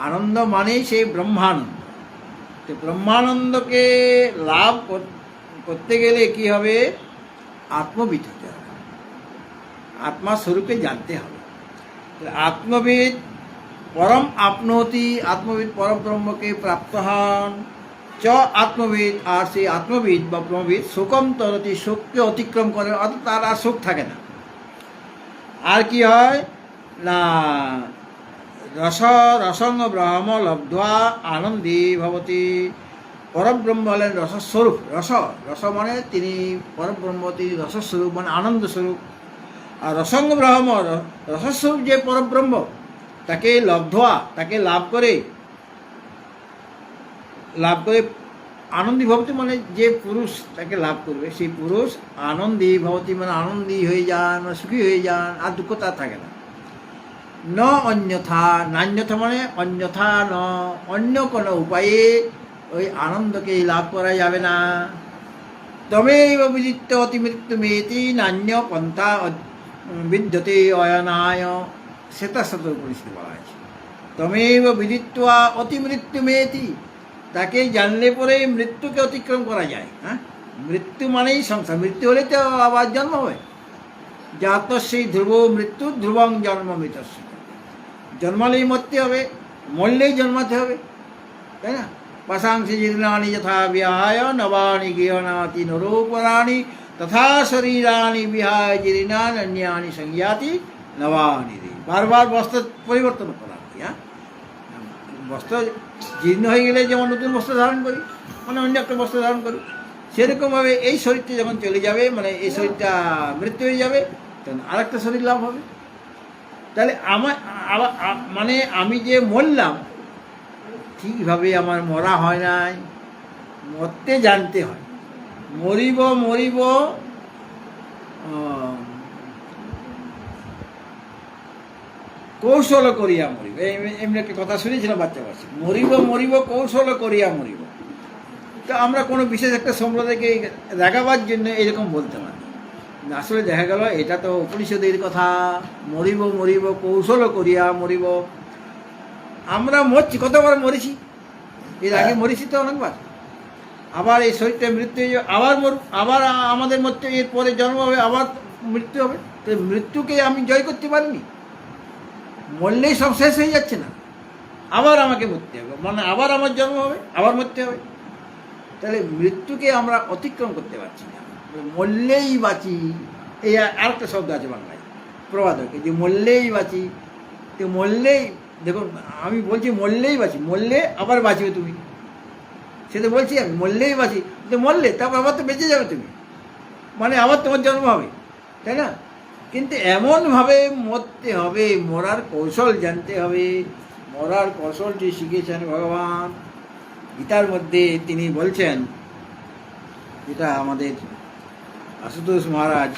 Speaker 1: আনন্দ মানেই সেই ব্রহ্মানন্দ। তো ব্রহ্মানন্দকে লাভ করতে গেলে কি হবে? আত্মবিদ হতে হবে, আত্মা স্বরূপে জানতে হবে। আত্মবিদ পরম আপনতি, আত্মবিদ পরব্রহ্মকে প্রাপ্ত হন। চ আত্মবিদ, আর সেই আত্মবিদ বা ব্রহ্মবিদ শোকম তরতি, শোককে অতিক্রম করে, অর্থাৎ তার আর শোক থাকে না। আর কি হয় না, রসং ব্রহ্ম লব্ধ্বা আনন্দী ভবতি। পরব্রহ্ম হলেন রসস্বরূপ। রস মানে তিনি পরব্রহ্ম, তিনি রসস্বরূপ, মানে আনন্দ স্বরূপ। আর রসং ব্রহ্ম, রসস্বরূপ যে পরব্রহ্ম, তাকে লব্ধ্বা, তাকে লাভ করে আনন্দী ভবতি, মানে যে পুরুষ তাকে লাভ করবে, সেই পুরুষ আনন্দী ভবতি, মানে আনন্দী হয়ে যান, মানে সুখী হয়ে যান, আর দুঃখ তার থাকে না। ন অন্যথা, নান্যথা মানে অন্যথা ন, অন্য কোনো উপায়ে ওই আনন্দকে লাভ করা যাবে না। তমেব বিদিত্য অতিমৃত্যুমেতি নান্য পন্থা বিদ্যতে অয়নায়, শ্বেতাশ্বত উপনিষদে বলা হয়েছে। তমেব বিদিত্বা অতিমৃত্যুমেতি, তাকে জানলে পরে মৃত্যুকে অতিক্রম করা যায়। হ্যাঁ, মৃত্যু মানেই সংসার, মৃত্যু হলে তো আবার জন্ম হবে। জাত সেই ধ্রুব মৃত্যু, ধ্রুবং জন্ম মৃতস্য, জন্মালেই মরতে হবে, মরলেই জন্মাতে হবে, তাই না? পাশাংশি জীর্ণানি যথা বিহায় নবানি গৃহণাতি নরোপরাণি, তথা শরীরানি বিহায় জীর্ণানি অন্যানি সংজ্ঞাতি নবানি। বারবার বস্ত্র পরিবর্তন করা। হ্যাঁ, বস্ত্র জীর্ণ হয়ে গেলে যেমন নতুন বস্ত্র ধারণ করি, মানে অন্য একটা বস্ত্র ধারণ করি, সেরকমভাবে এই শরীরটা যখন চলে যাবে, মানে এই শরীরটা মৃত্যু হয়ে যাবে, তখন আরেকটা শরীর লাভ হবে। তাহলে মানে আমি যে মরলাম, ঠিকভাবে আমার মরা হয় নাই, মরতে জানতে হয়। মরিব কৌশল করিয়া মরিব, এমনি একটা কথা শুনেছিলাম বাচ্চা বাচ্চা, মরিব কৌশল করিয়া মরিব। তো আমরা কোনো বিশেষ একটা সম্প্রদায়কে দেখাবার জন্য এরকম বলতে পারি। আসলে দেখা গেল এটা তো উপনিষদের কথা, মরিব মরিব কৌশল করিয়া মরিব। আমরা মরছি, কতবার মরেছি, এর আগে মরেছি তো অনেকবার। আবার এই শরীরটা মৃত্যু হয়ে যাবে, আবার আবার আমাদের মধ্যে এর পরে জন্ম হবে, আবার মৃত্যু হবে। তো মৃত্যুকে আমি জয় করতে পারিনি, মরলেই সব শেষ হয়ে যাচ্ছে না, আবার আমাকে মরতে হবে, মানে আবার আমার জন্ম হবে, আবার মরতে হবে। তাহলে মৃত্যুকে আমরা অতিক্রম করতে পারছি না। মরলেই বাঁচি, এই আরেকটা শব্দ আছে বাংলায় প্রবাদকে, যে মরলেই বাঁচি। তো মরলেই, দেখুন আমি বলছি মরলেই বাঁচি, মরলে আবার বাঁচবে তুমি, সে তো বলছি আমি মরলেই বাঁচি। তো মরলে তারপর আবার তো বেঁচে যাবে তুমি, মানে আবার তোমার জন্ম হবে, তাই না? কিন্তু এমনভাবে মরতে হবে, মরার কৌশল জানতে হবে। মরার কৌশলটি শিখিয়েছেন ভগবান গীতার মধ্যে। তিনি বলছেন, যেটা আমাদের আশুতোষ মহারাজ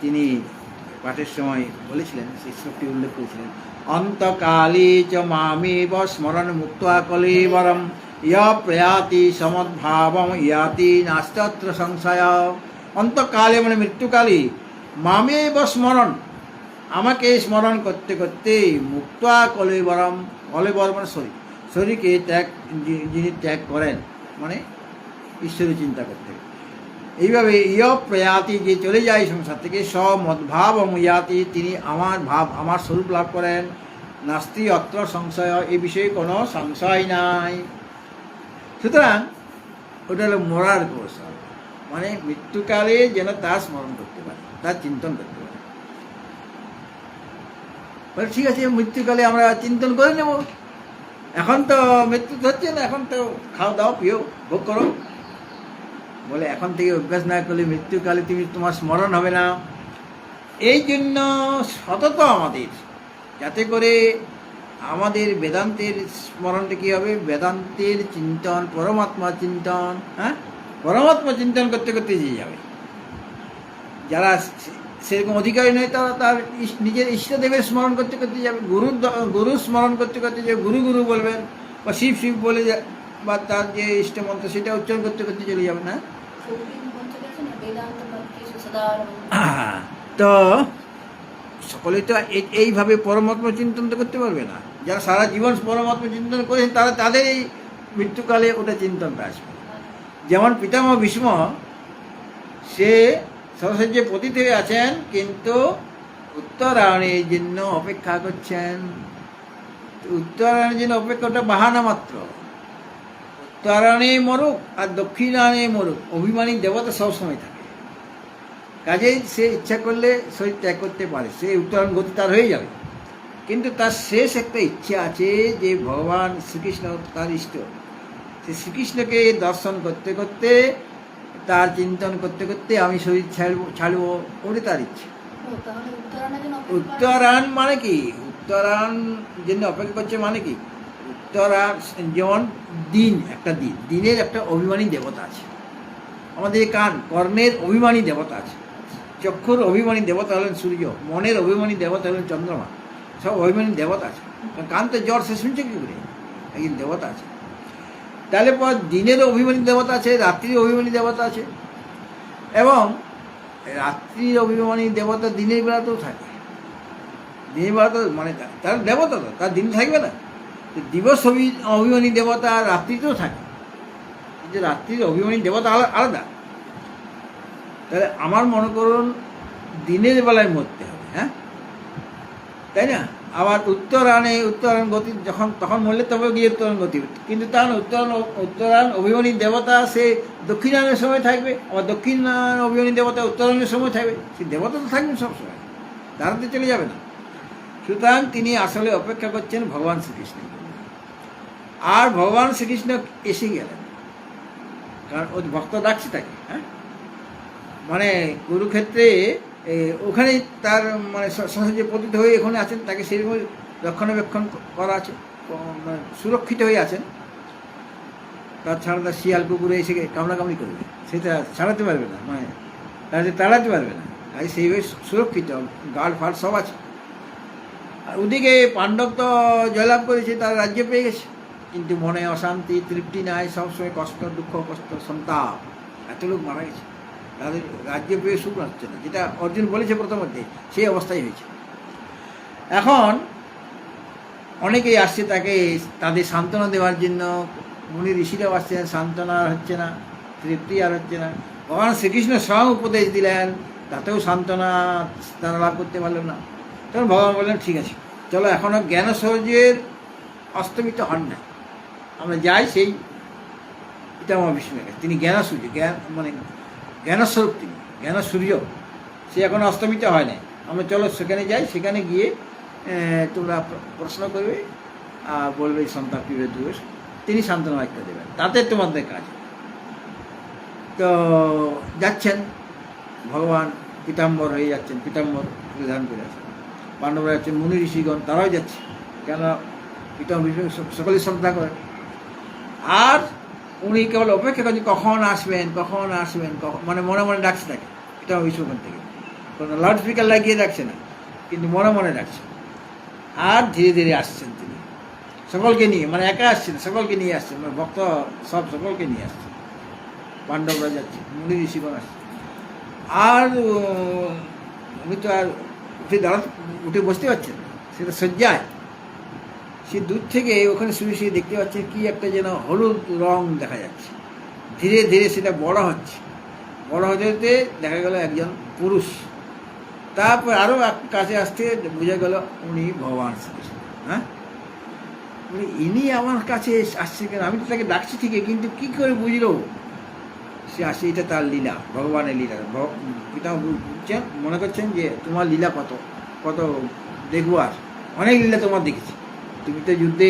Speaker 1: তিনি পাঠের সময় বলেছিলেন, সেই শ্লোকটি উল্লেখ করেছিলেন, অন্তকালে চ মামেব স্মরণ মুক্তা কলেবরম ইয় প্রয়াতি সমদ্ভাবম ইয়াতি নাস্তত্র সংশয়। অন্তকালে মানে মৃত্যুকালে, মামেব স্মরণ, আমাকে স্মরণ করতে করতে, মুক্তা কলেবরম, কলেবর মানে শরীর, শরীরকে ত্যাগ, যিনি ত্যাগ করেন মানে ঈশ্বরের চিন্তা করতে। এইভাবে ইয় প্রয়াতি, যে চলে যায় সংসার থেকে, সমদ্ভাব ইয়াতি, তিনি আমার ভাব, আমার স্বরূপ লাভ করেন। নাস্তি অত্র সংশয়, এই বিষয়ে কোনো সংশয় নাই। সুতরাং ওটা হলো মরার কৌশল, মানে মৃত্যুকালে যেন তার স্মরণ করতে পারে, তার চিন্তন করতে পারে। বলে ঠিক আছে, মৃত্যুকালে আমরা চিন্তন করে নেব, এখন তো মৃত্যু হচ্ছে না, এখন তো খাও দাও পিও ভোগ করো। বলে এখন থেকে অভ্যাস না করলে মৃত্যুকালে তোমার স্মরণ হবে না। এই জন্য সতত আমাদের, যাতে করে আমাদের বেদান্তের স্মরণটা কী হবে, বেদান্তের চিন্তন, পরমাত্মা চিন্তন, হ্যাঁ, পরমাত্মা চিন্তন করতে করতে যে যাবে। যারা সেরকম অধিকারী নয়, তারা তার নিজের ইষ্টদেবের স্মরণ করতে করতে যাবে, গুরু স্মরণ করতে করতে যাবে, গুরু গুরু বলবেন, বা শিব শিব বলে, বা তার যে ইষ্টমন্ত্র সেটা উচ্চারণ করতে করতে চলে যাবে না। তো সকলেই তো এইভাবে পরমাত্মা চিন্তন তো করতে পারবে না। যারা সারা জীবন পরমাত্মা চিন্তন করেছেন, তারা তাদের এই মৃত্যুকালে ওটা চিন্তনটা আসবে। যেমন পিতামহ ভীষ্ম, সে সরস্বতীর পতিত হয়ে আছেন, কিন্তু উত্তরায়ণের জন্য অপেক্ষা করছেন। উত্তরায়ণের জন্য অপেক্ষাটা বাহানা মাত্র। উত্তরায়ণে মরুক আর দক্ষিণায়নে মরুক, অভিমানী দেবতা সবসময় থাকে। কাজেই সে ইচ্ছা করলে শরীর ত্যাগ করতে পারে, সে উত্তরায়ণ গতি তার হয়ে যাবে। কিন্তু তার শেষ একটা ইচ্ছা আছে, যে ভগবান শ্রীকৃষ্ণ তার ইষ্ট, সে শ্রীকৃষ্ণকে দর্শন করতে করতে, তার চিন্তন করতে করতে আমি শরীর ছাড়ব, ওরে তার ইচ্ছে। উত্তরায়ণ মানে কি, উত্তরায়ণ জন্য অপেক্ষা করছে মানে কি, উত্তরায়ণ যেমন দিন, একটা দিন, দিনের একটা অভিমানী দেবতা আছে। আমাদের কর্ণের অভিমানী দেবতা আছে, চক্ষুর অভিমানী দেবতা হলেন সূর্য, মনের অভিমানী দেবতা হলেন চন্দ্রমা, সব অভিমানী দেবতা আছে। কান তো জ্বর সে শুনছে কি করে, একজন দেবতা আছে। তাহলে পর দিনের অভিমানী দেবতা আছে, রাত্রির অভিমানী দেবতা আছে, এবং রাত্রির অভিমানী দেবতা দিনের বেলাতেও থাকে। দিনের বেলা তো মানে তার দেবতা তো, তার দিন থাকবে না। দিবস অভিমানী দেবতা রাত্রিতেও থাকে, কিন্তু রাত্রির অভিমানী দেবতা আলাদা। তাহলে আমার মনে করুন দিনের বেলায় মরতে হবে, হ্যাঁ, তাই না? আবার উত্তরায়ণ গতি যখন, তখন মরলে তবে গিয়ে উত্তরায়ণ গতি, কিন্তু তার উত্তরায়ণ অভিমানী দেবতা সে দক্ষিণায়নের সময় থাকবে, আবার দক্ষিণায়ন অভিমানী দেবতা উত্তরায়ণের সময় থাকবে। সেই দেবতা তো থাকবেন সবসময়, তারা তো চলে যাবে না। সুতরাং তিনি আসলে অপেক্ষা করছেন ভগবান শ্রীকৃষ্ণ। আর ভগবান শ্রীকৃষ্ণ এসে গেলেন, কারণ ওই ভক্ত ডাকছে তাকে, হ্যাঁ, মানে কুরুক্ষেত্রে ওখানেই তার মানে সহজে পতিত হয়ে এখানে আছেন, তাকে সেরকম রক্ষণাবেক্ষণ করা আছে, মানে সুরক্ষিত হয়ে আছেন। তাছাড়া তার শিয়াল কুকুরে এসে কামড়াকামড়ি করবে, সেটা ছাড়াতে পারবে না, মানে তাদের তাড়াতে পারবে না। আর সেইভাবে সুরক্ষিত, গার্ড ফার্ড সব আছে। আর ওদিকে পাণ্ডব তো জয়লাভ করেছে, তার রাজ্য পেয়ে গেছে, কিন্তু মনে অশান্তি, তৃপ্তি নাই, সবসময় কষ্ট, দুঃখ, কষ্ট, সন্তাপ। এত লোক মারা গেছে, তাদের রাজ্য পেয়ে সুখ হচ্ছে না, যেটা অর্জুন বলেছে প্রথমধ্যে, সেই অবস্থাই হয়েছে। এখন অনেকেই আসছে তাকে, তাদের সান্ত্বনা দেওয়ার জন্য। মুনি ঋষিরাও আসছেন, সান্ত্বনা আর হচ্ছে না, তৃপ্তি আর হচ্ছে না। ভগবান শ্রীকৃষ্ণ স্বয়ং উপদেশ দিলেন, তাতেও সান্ত্বনা তারা লাভ করতে পারলেন না। তখন ভগবান বললেন, ঠিক আছে, চলো, এখনও জ্ঞান সূর্যের অস্তমিত হন না, আমরা যাই সেই পিতামহ ভীষ্মের কাছে। তিনি জ্ঞান সূর্য, জ্ঞান মানে জ্ঞানস্বরূপ, তিনি জ্ঞান সূর্য, সে এখন অস্তমিত হয় না। আমরা চলো সেখানে যাই, সেখানে গিয়ে তোমরা প্রশ্ন করবে আর বলবে সন্তাপ কীভাবে দূর, তিনি সান্ত্বনা বাক্য দেবেন, তাতে তোমাদের কাজ। তো যাচ্ছেন ভগবান, পীতাম্বর হয়ে যাচ্ছেন, পীতাম্বর পরিধান করে আছেন। পাণ্ডবরা যাচ্ছেন, মুনি ঋষিগণ তারাও যাচ্ছে, কেন পিতাম্বর ভীষ্ম সকলেই শ্রদ্ধা করেন। আর উনি কেবল অপেক্ষা করছেন কখন আসবেন, কখন আসবেন, মানে মনে মনে ডাকছে তাকে পিতাম্বর ভীষ্মগণ থেকে। কোনো লাউড স্পিকার লাগিয়ে ডাকছে না, কিন্তু মনে মনে ডাকছে। আর ধীরে ধীরে আসছেন তিনি, সকলকে নিয়ে, মানে একা আসছেন, সকলকে নিয়ে আসছেন, মানে ভক্ত সব সকলকে নিয়ে আসছেন। পাণ্ডবরা যাচ্ছে, মুনি ঋষিগণ আসছে। আর উনি তো আর উঠে বসতে পারছেন না, সেটা শয্যায়। সে দূর থেকে ওখানে শুয়ে শুয়ে দেখতে পাচ্ছে কি একটা যেন হলুদ রং দেখা যাচ্ছে। ধীরে ধীরে সেটা বড় হচ্ছে, বড় হতে হতে দেখা গেল একজন পুরুষ। তারপর আরও কাছে আসতে বোঝা গেল উনি ভগবান শ্রীকৃষ্ণ। হ্যাঁ, ইনি আমার কাছে আসছে কেন? আমি তো তাকে ডাকছি ঠিকই, কিন্তু কী করে বুঝলো সে আসে? এটা তার লীলা, ভগবানের লীলা। পিতা বুঝছেন, মনে করছেন যে তোমার লীলা কত কত দেখবো, আর অনেক লীলা তোমার দেখেছি। তুমি তো যুদ্ধে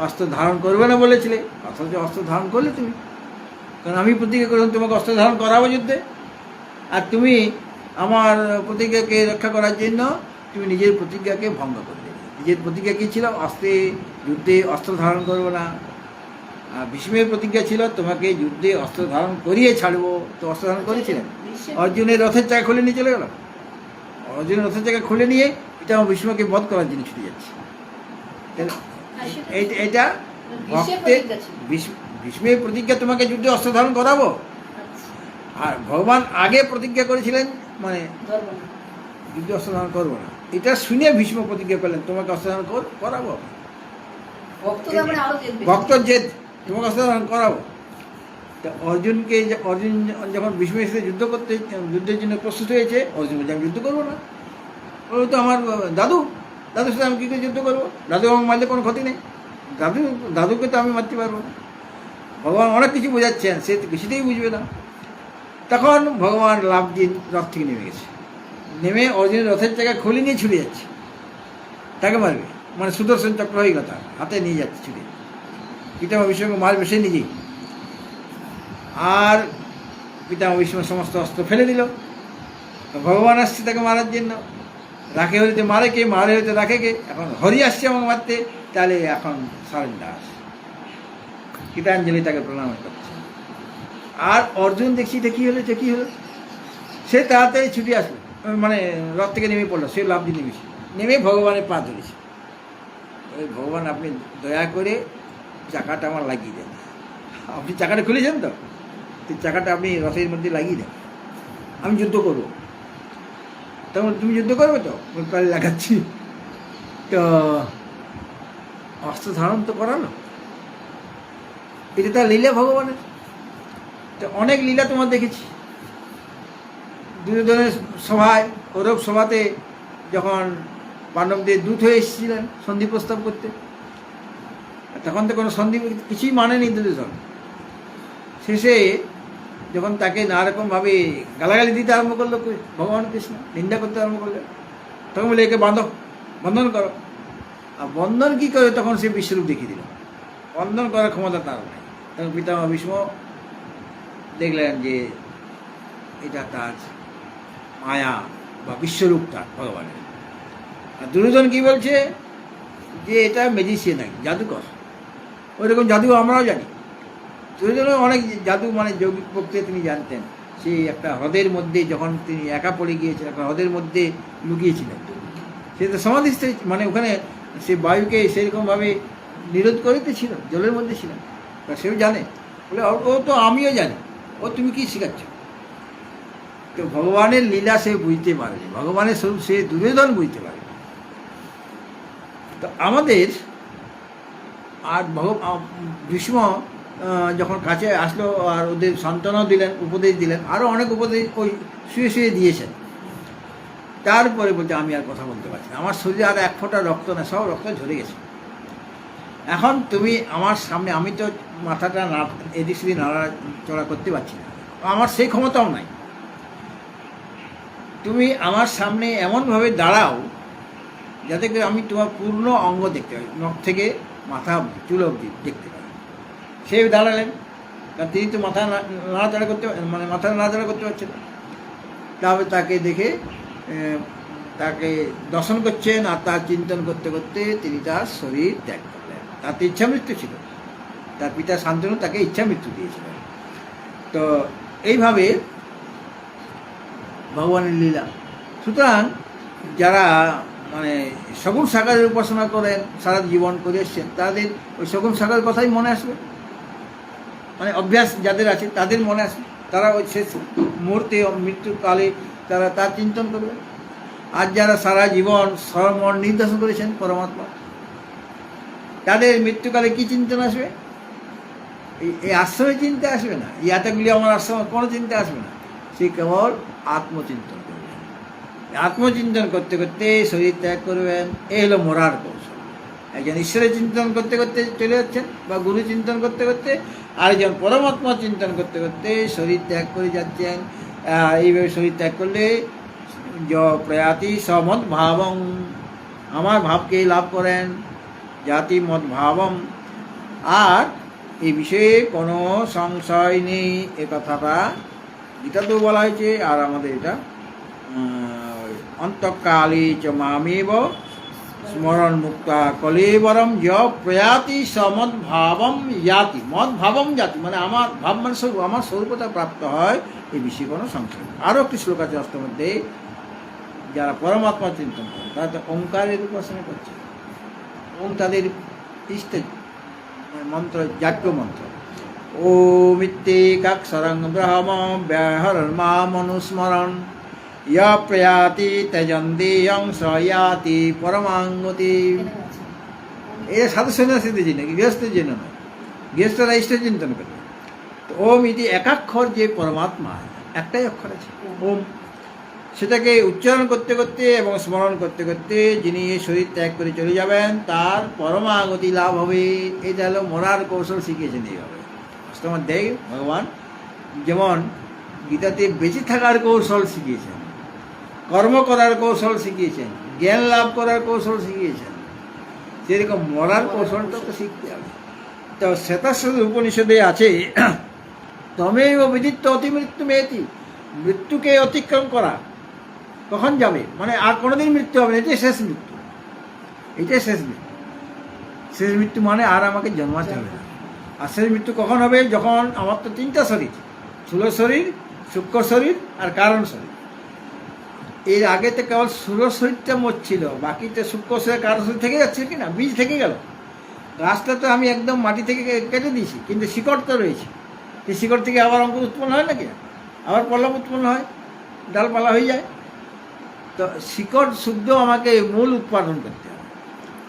Speaker 1: অস্ত্র ধারণ করবে না বলেছিলে, অথচ অস্ত্র ধারণ করলে তুমি। কারণ আমি প্রতিজ্ঞা করলাম তোমাকে অস্ত্র ধারণ করাবো যুদ্ধে, আর তুমি আমার প্রতিজ্ঞাকে রক্ষা করার জন্য তুমি নিজের প্রতিজ্ঞাকে ভঙ্গ করলে। নিজের প্রতিজ্ঞা কী ছিল? যুদ্ধে অস্ত্র ধারণ করবো না। ভীষ্মের প্রতিজ্ঞা ছিল তোমাকে যুদ্ধে অস্ত্র ধারণ করিয়ে ছাড়বো, তো অস্ত্র ধারণ করেছিলেন। অর্জুনের রথের চাকা খুলে নিয়ে চলে গেল, অর্জুনের রথের চাকা খুলে নিয়ে এটা ভীষ্মকে বধ করার জন্য ছুটে যাচ্ছে। এটা ভক্তের ভীষ্মের প্রতিজ্ঞা, তোমাকে যুদ্ধে অস্ত্র ধারণ করাবো। আর ভগবান আগে প্রতিজ্ঞা করেছিলেন, মানে যুদ্ধে অস্ত্র ধারণ করবো না। এটা শুনে ভীষ্ম প্রতিজ্ঞা করলেন তোমাকে অস্ত্র ধারণ করাবো। ভক্তর জেদ, তোমাকে অস্ত্র ধারণ করাবো। অর্জুন যখন ভীষ্মের সাথে যুদ্ধের জন্য প্রস্তুত হয়েছে, অর্জুন বলছে আমি যুদ্ধ করবো না। ও তো আমার দাদুর সাথে আমি কী করে যুদ্ধ করবো? দাদু আমাকে মারলে কোনো ক্ষতি নেই, দাদুকে তো আমি মারতে পারবো না। ভগবান অনেক কিছু বোঝাচ্ছেন, সে কিছুতেই বুঝবে না। তখন ভগবান লাফদিন রথ থেকে নেমে গেছে, নেমে অর্জুনের রথের জায়গায় খুলে নিয়ে ছুটে যাচ্ছে, তাকে মারবে। মানে সুদর্শন চক্র হয়ে কথা হাতে নিয়ে যাচ্ছে ছুটে, পিতামহ ভীষ্মকে মারবে সে নিজেই। আর পিতামহ ভীষ্ম সমস্ত অস্ত্র ফেলে দিল। ভগবান আসছে তাকে মারার জন্য, রাখে হরিতে মারে কে, মারে হরিতে রাখে কে। এখন হরি আসছে আমাকে মারতে, তাহলে এখন সারেন্ডার, গীতাঞ্জলি তাকে প্রণাম করছে। আর অর্জুন দেখছি এটা কী হলো, সে তাড়াতাড়ি ছুটে আসলো, মানে রথ থেকে নেমে পড়লো, সে লাফ দিয়ে নেমেছে, নেমে ভগবানের পা ধরেছে। ওই ভগবান আপনি দয়া করে চাকাটা আমার লাগিয়ে দেন। আপনি চাকাটা খুলেছেন তো, চাকাটা আপনি রথের মধ্যে লাগিয়ে দেন, আমি যুদ্ধ করবো। তখন তুমি যুদ্ধ করবে তো? তাহলে লাগাচ্ছি। তো অস্ত্র ধারণ তো করালো, এটা তার লীলা ভগবানের। তো অনেক লীলা তোমার দেখেছি। দুর্যোধনের সভায়, কৌরব সভাতে যখন পাণ্ডবদের দূত হয়ে এসেছিলেন সন্ধি প্রস্তাব করতে, তখন তো কোনো সন্ধি কিছুই মানেনি দুর্যোধন। শেষে যখন তাকে নানারকমভাবে গালাগালি দিতে আরম্ভ করলো ভগবান কৃষ্ণ, নিন্দা করতে আরম্ভ করলেন, তখন বলে একে বন্ধন করো। আর বন্ধন কী করে? তখন সে বিশ্বরূপ দেখিয়ে দিল, বন্ধন করার ক্ষমতা তার নেই। তখন পিতামহ ভীষ্ম দেখলেন যে এটা তার মায়া বা বিশ্বরূপ তার ভগবানের। আর দুর্যোধন কী বলছে যে এটা ম্যাজিশিয়ান, নাকি জাদুকর। ওইরকম জাদু আমরাও জানি। দুর্যোধন অনেক জাদু, মানে যৌগিক প্রক্রিয়া তিনি জানতেন। সেই একটা হ্রদের মধ্যে যখন তিনি একা পড়ে গিয়েছিলেন, একটা হ্রদের মধ্যে লুকিয়েছিলেন, সে তো সমাধিস্থ, মানে ওখানে সে বায়ুকে সেরকমভাবে নিরোধ করিতে ছিল, জলের মধ্যে ছিলেন। সেও জানে, বলে ও তো আমিও জানি, ও তুমি কি শেখাচ্ছ। তো ভগবানের লীলা সে বুঝতে পারে, ভগবানের স্বরূপ সে দুর্যোধন বুঝতে পারে। তো আমাদের আর ভীষ্ম যখন কাছে আসলো আর ওদের সান্ত্বনাও দিলেন, উপদেশ দিলেন, আরও অনেক উপদেশ ওই শুয়ে শুয়ে দিয়েছেন। তারপরে বলতে আমি আর কথা বলতে পারছি না, আমার শরীরে আর এক ফোঁটা রক্ত না, সব রক্ত ঝরে গেছে। এখন তুমি আমার সামনে, আমি তো মাথাটা এদিক সেদিক নাড়াচড়া করতে পারছি না, আমার সেই ক্ষমতাও নাই। তুমি আমার সামনে এমনভাবে দাঁড়াও যাতে করে আমি তোমার পূর্ণ অঙ্গ দেখতে পাই, নখ থেকে মাথা অবধি, চুল অবধি দেখতে পাই। সে দাঁড়ালেন, কারণ তিনি তো মাথা নাড়াচাড়া করতে, মানে মাথা নাড়াচাড়া করতে পারছেন না। তাহলে তাকে দেখে তাকে দর্শন করছেন, আর তার চিন্তন করতে করতে তিনি তার শরীর ত্যাগ করলেন। তার তো ইচ্ছা মৃত্যু ছিল, তার পিতা শান্তনু তাকে ইচ্ছা মৃত্যু দিয়েছিলেন। তো এইভাবে ভগবানের লীলা। সুতরাং যারা মানে সগুণ সাকারের উপাসনা করেন, সারা জীবন করে এসছেন, তাদের ওই সগুণ সাকারের কথাই মনে আসবে, মানে অভ্যাস যাদের আছে তাদের মনে আসবে, তারা ওই শেষ মুহূর্তে মৃত্যুকালে তারা তার চিন্তন করবে। আর যারা সারা জীবন সর্বমন নির্দেশন করেছেন পরমাত্মা, তাদের মৃত্যুকালে কি চিন্তন আসবে? এই আশ্রমে চিন্তা আসবে না, এই এতগুলি আমার আশ্রমে কোনো চিন্তা আসবে না, সে কেবল আত্মচিন্তন করবেন। আত্মচিন্তন করতে করতে শরীর ত্যাগ করবেন, এই হলো মরার কৌশল। একজন ঈশ্বরের চিন্তন করতে করতে চলে যাচ্ছেন, বা গুরু চিন্তন করতে করতে, আরেকজন পরমাত্মা চিন্তন করতে করতে শরীর ত্যাগ করে যাচ্ছেন। এইভাবে শরীর ত্যাগ করলে প্রয়াতি সমদ ভাবং, আমার ভাবকে লাভ করেন, জাতি মদ ভাবম। আর এই বিষয়ে কোনো সংশয় নেই, এ কথাটা গীতাতেও বলা হয়েছে, আর আমাদের এটা অন্তকালে চ মামেব স্মরণ মুক্তা কলেবরম য প্রয়াতি সমদ ভাবম জাতি, মদ ভাবম জাতি, মানে আমার ভাব মানে স্বরূপ, আমার স্বরূপতা প্রাপ্ত হয়, এই বিষয়ে কোনো সংশয় নেই। আরও একটি শ্লোক আছে অষ্টমধ্যে, যারা পরমাত্মা চিন্তন করে তারা তো ওঙ্কারের উপাসনা করছে, এবং তাদের ইষ্ট মন্ত্র যাজ্ঞ মন্ত্র, ওম ইত্যেকাক্ষরং ব্রহ্ম ব্যাহরমা মনুস্মরণ ইয় প্রয়াতি তেজন্দেয়ং সয়াতি পরমাঙ্গতি। এটা সাধু সন্ন্যাসীদের জন্য, গৃহস্থের জন্য নয়, গৃহস্থরা ইষ্ট চিন্তন করে। তো ওম ইতি একাক্ষর, যে পরমাত্মা একটাই অক্ষর আছে ওম, সেটাকে উচ্চারণ করতে করতে এবং স্মরণ করতে করতে যিনি শরীর ত্যাগ করে চলে যাবেন, তার পরমাগতি লাভ হবে। এটা হলো মরার কৌশল শিখিয়েছেন এইভাবে। অষ্টমধ্যে ভগবান যেমন গীতাতে বেঁচে থাকার কৌশল শিখিয়েছেন, কর্ম করার কৌশল শিখিয়েছেন, জ্ঞান লাভ করার কৌশল শিখিয়েছেন, সেরকম মরার কৌশলটা তো শিখতে হবে। তো শ্বেতাশ্বতর উপনিষদে আছে, তমেব বিদিত্য অতিমৃত্যু মেয়েতি, মৃত্যুকে অতিক্রম করা। কখন যাবে, মানে আর কোনোদিন মৃত্যু হবে না, এটাই শেষ মৃত্যু, এটাই শেষ মৃত্যু। শেষ মৃত্যু মানে আর আমাকে জন্মাতে হবে না। আর শেষ মৃত্যু কখন হবে? যখন আমার তো তিনটা শরীর, স্থূল শরীর, সূক্ষ্ম শরীর আর কারণ শরীর। এর আগে তো কেবল স্থূল শরীরটা মরছিল, বাকিটা সূক্ষ্ম শরীর, কারণ শরীর থেকে যাচ্ছে কি না, বীজ থেকে গেল। গাছটা তো আমি একদম মাটি থেকে কেটে দিয়েছি, কিন্তু শিকড় তো রয়েছে। এই শিকড় থেকে আবার অঙ্কুর উৎপন্ন হয় নাকি, আবার পল্লব উৎপন্ন হয়, ডালপালা হয়ে যায়। তো শিকড় শুদ্ধ আমাকে মূল উৎপাদন করতে হবে,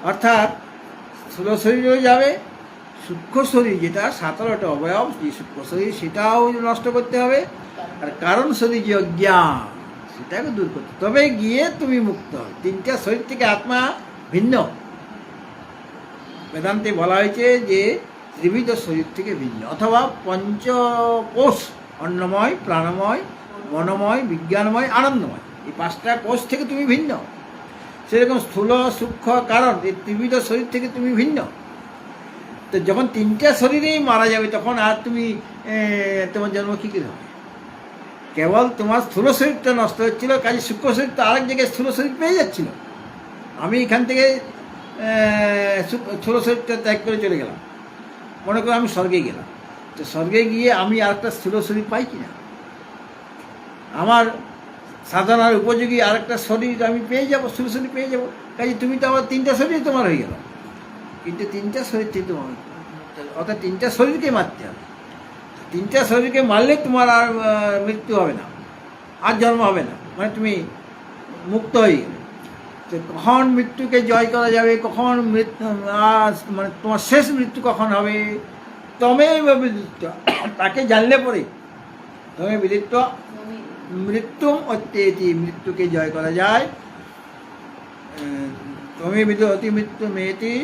Speaker 1: অর্থাৎ স্থূল শরীরেও যাবে, সূক্ষ্ম শরীর যেটা 17টা অবয়ব, যে সূক্ষ্ম শরীর সেটাও নষ্ট করতে হবে, আর কারণ শরীর যে অজ্ঞান সেটাকে দূর করতে, তবে গিয়ে তুমি মুক্ত হবে। তিনটা শরীর থেকে আত্মা ভিন্ন। বেদান্তে বলা হয়েছে যে ত্রিবিধ শরীর থেকে ভিন্ন, অথবা পঞ্চকোষ, অন্নময়, প্রাণময়, মনোময়, বিজ্ঞানময়, আনন্দময়, এই 5টা কোষ থেকে তুমি ভিন্ন। সেরকম স্থূল, সূক্ষ্ম, কারণ, এই ত্রিবিধ শরীর থেকে তুমি ভিন্ন। তো যখন 3টা শরীরেই মারা যাবে, তখন আর তুমি তোমার জন্ম কী করে হবে? কেবল তোমার স্থূল শরীরটা নষ্ট হচ্ছিল, কাজে সূক্ষ্ম শরীর তো আরেক জায়গায় স্থূল শরীর পেয়ে যাচ্ছিল। আমি এখান থেকে স্থূল শরীরটা ত্যাগ করে চলে গেলাম, মনে করো আমি স্বর্গে গেলাম, তো স্বর্গে গিয়ে আমি আরেকটা স্থূল শরীর পাই কিনা, আমার সাধনার উপযোগী আরেকটা শরীর আমি পেয়ে যাবো, স্থূল শরীর পেয়ে যাবো। কাজে তুমি তো আবার 3টা শরীর তোমার হয়ে গেল। কিন্তু তিনটা শরীর থেকে অর্থাৎ তিনটা শরীরকে মারতে হবে। তিনটা শরীরকে মারলে তোমার আর মৃত্যু হবে না, আর জন্ম হবে না, মানে তুমি মুক্ত হয়ে গেলে। তো কখন মৃত্যুকে জয় করা যাবে, কখন মৃত্যু মানে তোমার শেষ মৃত্যু কখন হবে, তমেব বিদিত্ব, তাকে জানলে পরে তমে বিদিত্ব মৃত্যুম অত্যেতি, মৃত্যুকে জয় করা যায়। তমে বিদ অতি মৃত্যু মেয়েতি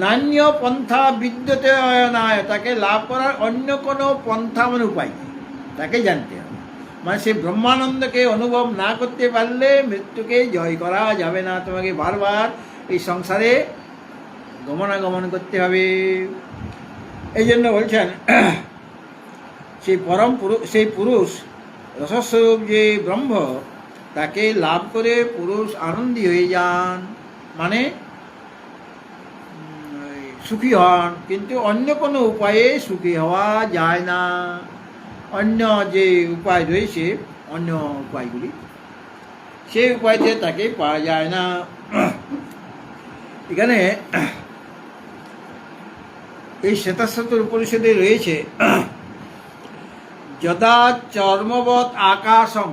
Speaker 1: নান্য পন্থা বিদ্যতে অয়নায়, তাকে লাভ করার অন্য কোনো পন্থা মানে উপায় নেই, তাকে জানতে হবে। মানে সে ব্রহ্মানন্দকে অনুভব না করতে পারলে মৃত্যুকে জয় করা যাবে না, তোমাকে বারবার এই সংসারে গমনাগমন করতে হবে। এই জন্য বলছেন সেই পরম পুরুষ, সেই পুরুষ রসস্বরূপ যে ব্রহ্ম, তাকে লাভ করে পুরুষ আনন্দী হয়ে যান, মানে সুখী হন। কিন্তু অন্য কোনো উপায়ে সুখী হওয়া যায় না। অন্য যে উপায় রয়েছে, অন্য উপায়গুলি, সেই উপায়তে তাকে পাওয়া যায় না। এখানে এই শ্বেতাশ্বতর উপনিষদে রয়েছে যদা চর্মবৎ আকাশম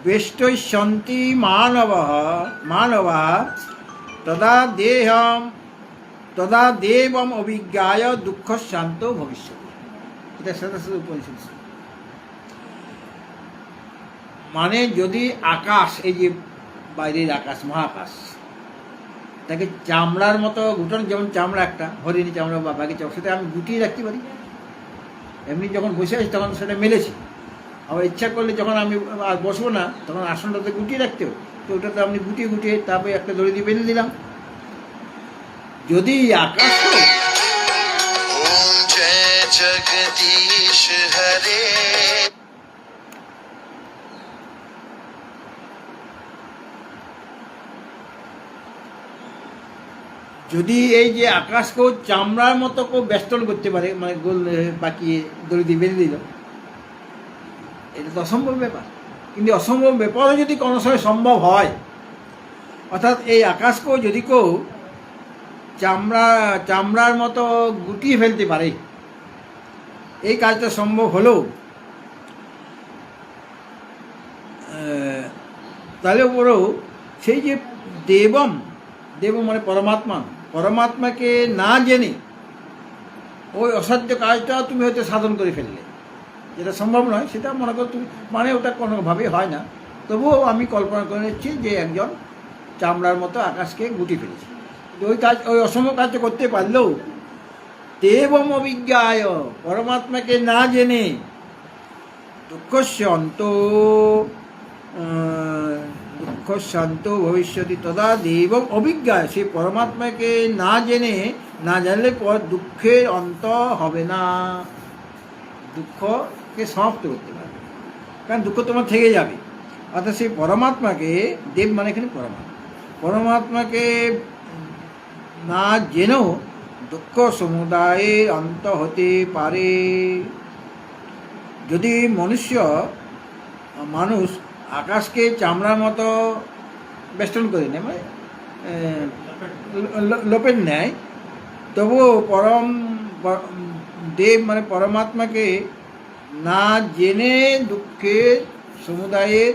Speaker 1: বেষ্টৈষ্যন্তি মানবঃ তদা দেবম অভিজ্ঞায় দুঃখ শান্ত ভবিষ্যৎ। এটা শ্বেতাশ্বতর উপনিষদ। মানে যদি আকাশ, এই যে বাইরের আকাশ, মহাকাশ, তাকে চামড়ার মতো গুটানো, যেমন চামড়া একটা হরিণী চামড়া বা বাকি চামড়া, সেটা আমি গুটিয়ে রাখতে পারি। এমনি যখন বসে আছি তখন সেটা মেলেছি, আবার ইচ্ছা করলে যখন আমি আর বসবো না তখন আসনটাতে গুটিয়ে রাখতে হবে, তো ওটাতে আমি গুটিয়ে গুটিয়ে তারপরে একটা দড়ি দিয়ে বেঁধে দিলাম। যদি আকাশ
Speaker 2: জগদীশ হরে,
Speaker 1: যদি এই যে আকাশকেও চামড়ার মতো কেউ বেষ্টন করতে পারে, মানে গোল বাকিয়ে দড়ি দিয়ে বেঁধে দিল, এটা তো অসম্ভব ব্যাপার। কিন্তু অসম্ভব ব্যাপারও যদি কোনো সময় সম্ভব হয়, অর্থাৎ এই আকাশকেও যদি কেউ চামড়ার মতো গুটিয়ে ফেলতে পারে, এই কাজটা সম্ভব হলেও তাহলে পরেও সেই যে দেবম মানে পরমাত্মাকে না জেনে ওই অসাধ্য কাজটাও তুমি হয়তো সাধন করে ফেললে, যেটা সম্ভব নয় সেটা মনে করো তুমি, মানে ওটা কোনোভাবেই হয় না। তবুও আমি কল্পনা করে নিচ্ছি যে একজন চামড়ার মতো আকাশকে গুটি ফেলেছে। ওই কাজ, ওই অসম্ভব কাজটা করতে পারলেও দেবম অভিজ্ঞায়, পরমাত্মাকে না জেনে দুঃখ শান্ত ভবিষ্যতি তদা দেবম অভিজ্ঞায়, সেই পরমাত্মাকে না জেনে, না জানলে পর দুঃখের অন্ত হবে না, দুঃখকে সমাপ্ত করতে পারবে, কারণ দুঃখ তোমার থেকে যাবে। অর্থাৎ সেই পরমাত্মাকে, দেব মানে এখানে পরমাত্মাকে না জেনেও দুঃখ সমুদায়ের অন্ত হতে পারে। যদি মানুষ আকাশকে চামড়ার মতো বেষ্টন করে নেয়, মানে লোপের নেয়, তবুও দেব মানে পরমাত্মাকে না জেনে দুঃখের সমুদায়ের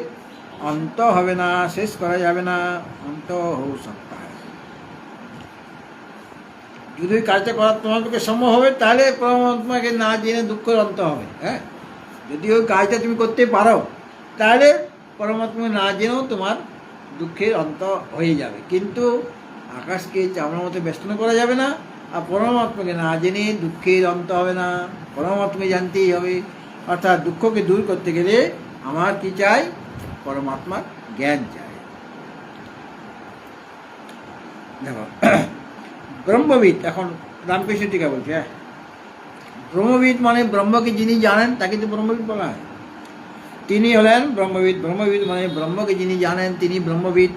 Speaker 1: অন্ত হবে না, শেষ করা যাবে না, অন্ত হো সকতা হয়। যদি ওই কাজটা করার তোমার পক্ষে সম্ভব হবে, তাহলে পরমাত্মাকে না জেনে দুঃখের অন্ত হবে। হ্যাঁ, যদি ওই কাজটা তুমি করতে পারো, তাহলে পরমাত্মা না জেনেও তোমার দুঃখের অন্ত হয়ে যাবে। কিন্তু আকাশকে চামড়ার মতো বেষ্টন করা যাবে না, আর পরমাত্মাকে না জেনে দুঃখের অন্ত হবে না, পরমাত্মাকে জানতেই হবে। অর্থাৎ দুঃখকে দূর করতে গেলে আমার কি চাই? পরমাত্মার জ্ঞান চাই। দেখো ব্রহ্মবিদ, এখন রামকৃষ্ণ টিকা বলছে, হ্যাঁ, ব্রহ্মবিদ মানে ব্রহ্মকে যিনি জানেন তাকে তো ব্রহ্মবিদ বলা হয়। তিনি হলেন ব্রহ্মবিদ। ব্রহ্মবিদ মানে ব্রহ্মকে যিনি জানেন তিনি ব্রহ্মবিদ।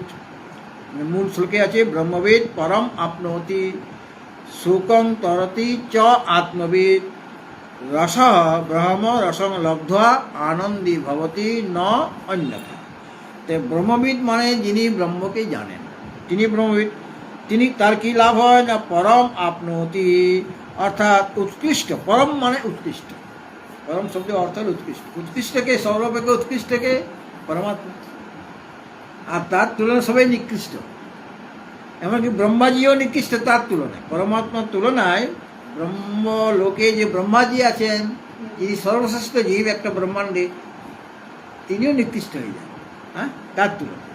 Speaker 1: মূল শ্লোকে আছে ব্রহ্মবিদ পরম আপনোতি সুখং তরতি চ আত্মবিদ রস ব্রহ্ম রসং লব্ধ্বা আনন্দী ভবতি ন অন্যথা। তো ব্রহ্মবিদ মানে যিনি ব্রহ্মকে জানেন, তিনি ব্রহ্মবিদ। তিনি তার কি লাভ হয় না পরম আপনতি, অর্থাৎ উৎকৃষ্ট। পরম মানে উৎকৃষ্ট, পরম শব্দের অর্থ হল উৎকৃষ্ট। উৎকৃষ্টকে সর্বাপেক্ষা উৎকৃষ্টকে পরমাত্মা, আর তার তুলনায় সবাই নিকৃষ্ট। এমনকি ব্রহ্মাজিও নিকৃষ্ট তার তুলনায়। পরমাত্মার তুলনায় ব্রহ্ম লোকে যে ব্রহ্মাজি আছেন, যিনি সর্বশ্রেষ্ঠ জীব একটা ব্রহ্মাণ্ডে, তিনিও নিকৃষ্ট হয়ে যান তার তুলনায়।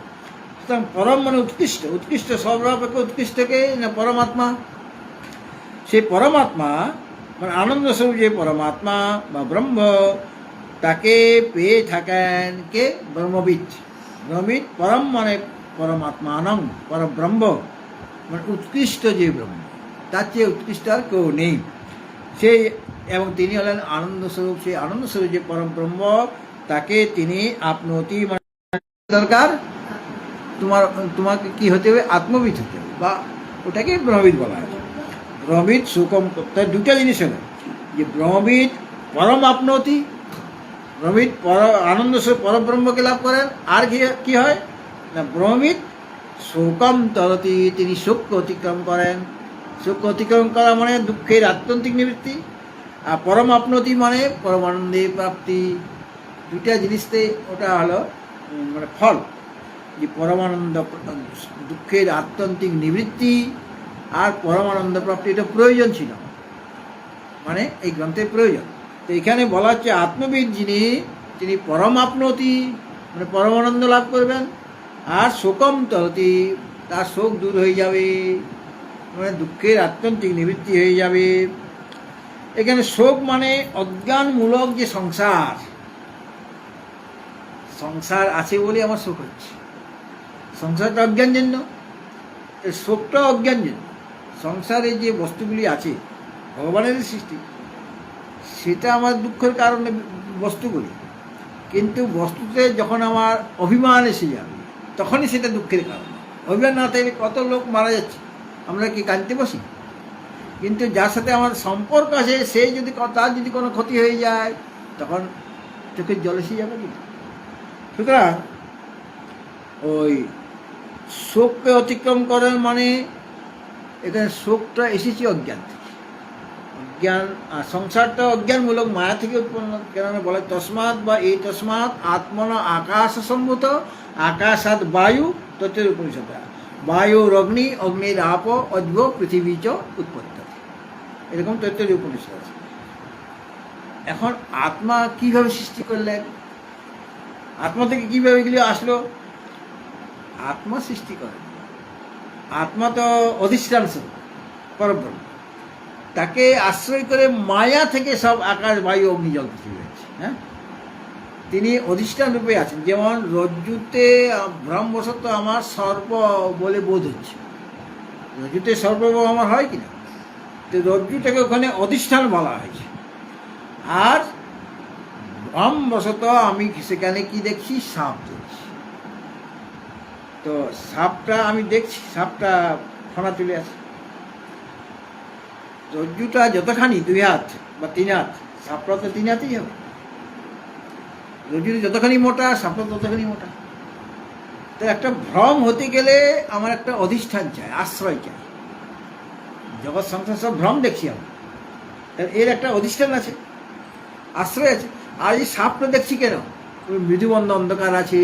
Speaker 1: সুতরাং পরম মানে উৎকৃষ্ট, উৎকৃষ্ট সর্বাপেক্ষা উৎকৃষ্টকে না পরমাত্মা। সেই পরমাত্মা মানে আনন্দ স্বরূপ যে পরমাত্মা বা ব্রহ্ম, তাকে পেয়ে থাকেন কে? ব্রহ্মবিদ। ব্রহ্মবিদ পরম মানে পরমাত্মা, আনন্দ পরব্রহ্ম মানে উৎকৃষ্ট যে ব্রহ্ম, তার চেয়ে উৎকৃষ্ট আর কেউ নেই। সেই এবং তিনি হলেন আনন্দ স্বরূপ। সেই আনন্দ স্বরূপ যে পরব্রহ্ম, তাকে তিনি আপনতি মানে দরকার তোমাকে কি হতে হবে? আত্মবিদ হতে হবে, বা ওটাকে ব্রহ্মবিদ বলা হয়। ব্রহ্মবিদ সুকম, তার দুটা জিনিস হলো যে ব্রহ্মবিদ পরম আপনতি, ব্রহ্মবিদ আনন্দ স্বরূপ পরব্রহ্মকে লাভ করেন। আর কি হয় না ব্রহ্মবিদ শোকম তরতি, তিনি শোককে অতিক্রম করেন। শোককে অতিক্রম করা মানে দুঃখের আত্যন্তিক নিবৃত্তি, আর পরম আপনতি মানে পরমানন্দের প্রাপ্তি। দুটা জিনিসতে ওটা হলো মানে ফল, যে পরমানন্দ, দুঃখের আত্যন্তিক নিবৃত্তি আর পরমানন্দ প্রাপ্তি, এটা প্রয়োজন ছিল, মানে এই গ্রন্থের প্রয়োজন। তো এখানে বলা হচ্ছে আত্মবিদ যিনি, তিনি পরম আপনতি মানে পরমানন্দ লাভ করবেন। আর শোকম তরতি, তার শোক দূর হয়ে যাবে, মানে দুঃখের আত্যন্তিক নিবৃত্তি হয়ে যাবে। এখানে শোক মানে অজ্ঞানমূলক যে সংসার, সংসার আছে বলে আমার শোক হচ্ছে। সংসারটা অজ্ঞানজন্য, শোকটা অজ্ঞানজন্য। সংসারে যে বস্তুগুলি আছে ভগবানের সৃষ্টি, সেটা আমার দুঃখের কারণে বস্তুগুলি, কিন্তু বস্তুতে যখন আমার অভিমান এসে যাবে তখনই সেটা দুঃখের কারণ। অভিমান না থাকলে কত লোক মারা যাচ্ছে, আমরা কি কাঁদতে বসি? কিন্তু যার সাথে আমার সম্পর্ক আছে, সে যদি তার যদি কোনো ক্ষতি হয়ে যায়, তখন চোখের জল এসে যাবে কি? সুতরাং ওই শোককে অতিক্রম করার মানে এখানে শোকটা এসেছে অজ্ঞান থেকে। অজ্ঞান, আর সংসারটা অজ্ঞানমূলক, মায়া থেকে উৎপন্ন। কেননা বলে তসমাৎ বা এই তসমাৎ আত্মন আকাশ সম্ভূত, আকাশাৎ বায়ু তত্ত্বের উপনিষদ, বায়ুর অগ্নি, অগ্নির আপ, অদ্ভ পৃথিবী চ উৎপত্তি, এরকম তত্ত্বের উপনিষদ আছে। এখন আত্মা কিভাবে সৃষ্টি করলেন? আত্মা থেকে কিভাবে এগুলি আসলো? আত্মা সৃষ্টি করে, আত্মা তো অধিষ্ঠান স্বরূপ পরব্রহ্ম, তাকে আশ্রয় করে মায়া থেকে সব আকাশ বায়ু অগ্নি জল পৃথিবী হয়েছে। হ্যাঁ, তিনি অধিষ্ঠান রূপে আছেন। যেমন রজ্জুতে ভ্রমবশত আমার সর্প বলে বোধ হচ্ছে, রজ্জুতে সর্প আমার হয় কিনা, তো রজ্জুটাকে ওখানে অধিষ্ঠান বলা হয়েছে। আর ভ্রমবশত আমি সেখানে কি দেখছি? সাপ দেখছি। তো সাপটা আমি দেখছি, সাপটা ফনা তুলে আছে। রজ্জুটা যতখানি 2 হাত বা 3 হাত, সাপটা তো 3 হাতই হবে। রজ্জুটা যতখানি মোটা, সাপটা ততখানি মোটা। তো একটা ভ্রম হতে গেলে আমার একটা অধিষ্ঠান চাই, আশ্রয় চাই। জগৎ সংসার সব ভ্রম দেখছি আমি, এর একটা অধিষ্ঠান আছে, আশ্রয় আছে। আর এই সাপটা দেখছি কেন? মৃদুবন্ধ অন্ধকার আছে,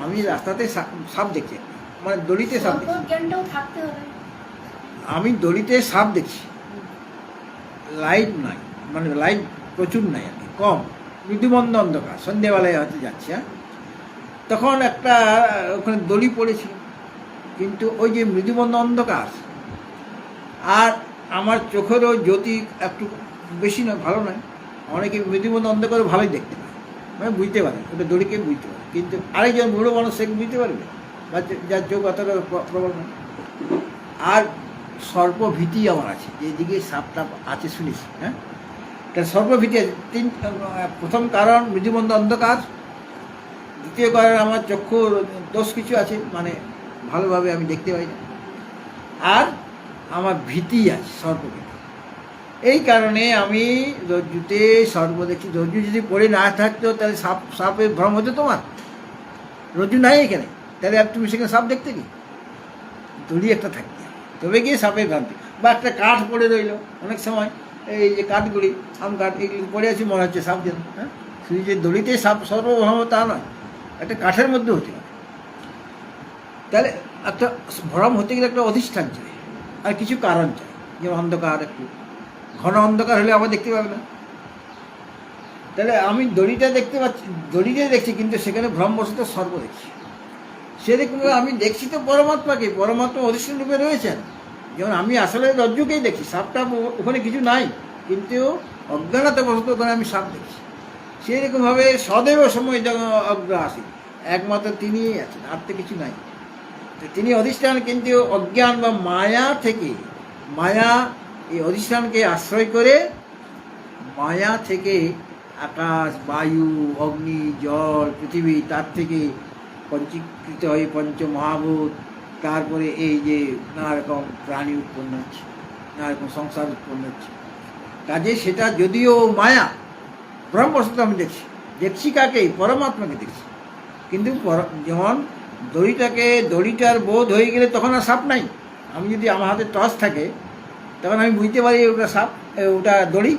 Speaker 1: আমি রাস্তাতে সাপ দেখছি, মানে দড়িতে সাপ দেখছি, আমি দড়িতে সাপ দেখছি, লাইট নাই, মানে লাইট প্রচুর নাই আর কি, কম, মৃদুবন্ধ অন্ধকার, সন্ধ্যেবেলায় হয়তো যাচ্ছে। তখন একটা ওখানে দড়ি পড়েছিল, কিন্তু ওই যে মৃদুবন্ধ অন্ধকার আর আমার চোখেরও জ্যোতি একটু বেশি নয়, ভালো নয়। অনেকে মৃদুবন্ধ অন্ধকার ভালোই দেখতে পায়, মানে বুঝতে পারে, ওটা দড়িকে বুঝতে পারে। কিন্তু আরেকজন বুড়ো মানুষ সে বুঝতে পারবে, বা যার চোখ অতটা প্রবল নয়। আর সর্পভীতি আমার আছে, যেদিকে সাপটা আছে শুনেছি। হ্যাঁ, তা সর্পভীতি আছে। প্রথম কারণ মৃদুবন্ধ অন্ধকার, দ্বিতীয় কারণ আমার চক্ষুর দোষ কিছু আছে, মানে ভালোভাবে আমি দেখতে পাই না। আর আমার ভীতি আছে, সর্পভীতি। এই কারণে আমি রজ্জুতে সর্প দেখছি। রজ্জু যদি পড়ে না থাকতো তাহলে সাপের ভ্রম হতো তোমার? রজ্জু নাই এখানে, তাহলে আর তুমি সেখানে সাপ দেখতে কি? দড়ি একটা থাকবে, তবে গিয়ে সাপের ভ্রান্তি। বা একটা কাঠ পড়ে রইল, অনেক সময় এই যে কাঠগুলি, আম কাঠ এগুলি পড়ে আছে, মনে হচ্ছে সাপ যেন, হ্যাঁ, শুধু যে দড়িতে সাপ সর্বভ্রম তা নয়, একটা কাঠের মধ্যে হতে পারে। তাহলে একটা ভ্রম হতে গেলে একটা অধিষ্ঠান চাই, আর কিছু কারণ চাই। যেমন অন্ধকার, একটু ঘন অন্ধকার হলে আবার দেখতে পাবে না। তাহলে আমি দড়িটা দেখতে পাচ্ছি, দড়িটাই দেখছি, কিন্তু সেখানে ভ্রমবশত সর্প দেখছি। সেরকম আমি দেখছি তো পরমাত্মাকে, পরমাত্মা অধিষ্ঠান রূপে রয়েছেন। যেমন আমি আসলে রজ্জুকেই দেখছি, সাপটা ওখানে কিছু নাই, কিন্তু অজ্ঞানতাবশত ওখানে আমি সাপ দেখছি। সেরকমভাবে সদৈব সময় অজ্ঞ আসি, একমাত্র তিনিই আছেন, আর তো কিছু নাই। তো তিনি অধিষ্ঠান, কিন্তু অজ্ঞান বা মায়া থেকে, মায়া এই অধিষ্ঠানকে আশ্রয় করে মায়া থেকে আকাশ, বায়ু, অগ্নি, জল, পৃথিবী, তার থেকে পঞ্চীকৃত হয়ে পঞ্চমহাভূত, তারপরে এই যে নানা রকম প্রাণী উৎপন্ন হচ্ছে, নানা রকম সংসার উৎপন্ন হচ্ছে। কাজে সেটা যদিও মায়া, ব্রহ্মবশত আমি দেখছি, দেখছি কাকে? পরমাত্মাকে দেখছি। কিন্তু যেমন দড়িটার বোধ হয়ে গেলে তখন আর সাপ নাই। আমি যদি আমার হাতে টর্চ থাকে, তখন আমি বুঝতে পারি ওটা সাপ, ওটা দড়ি।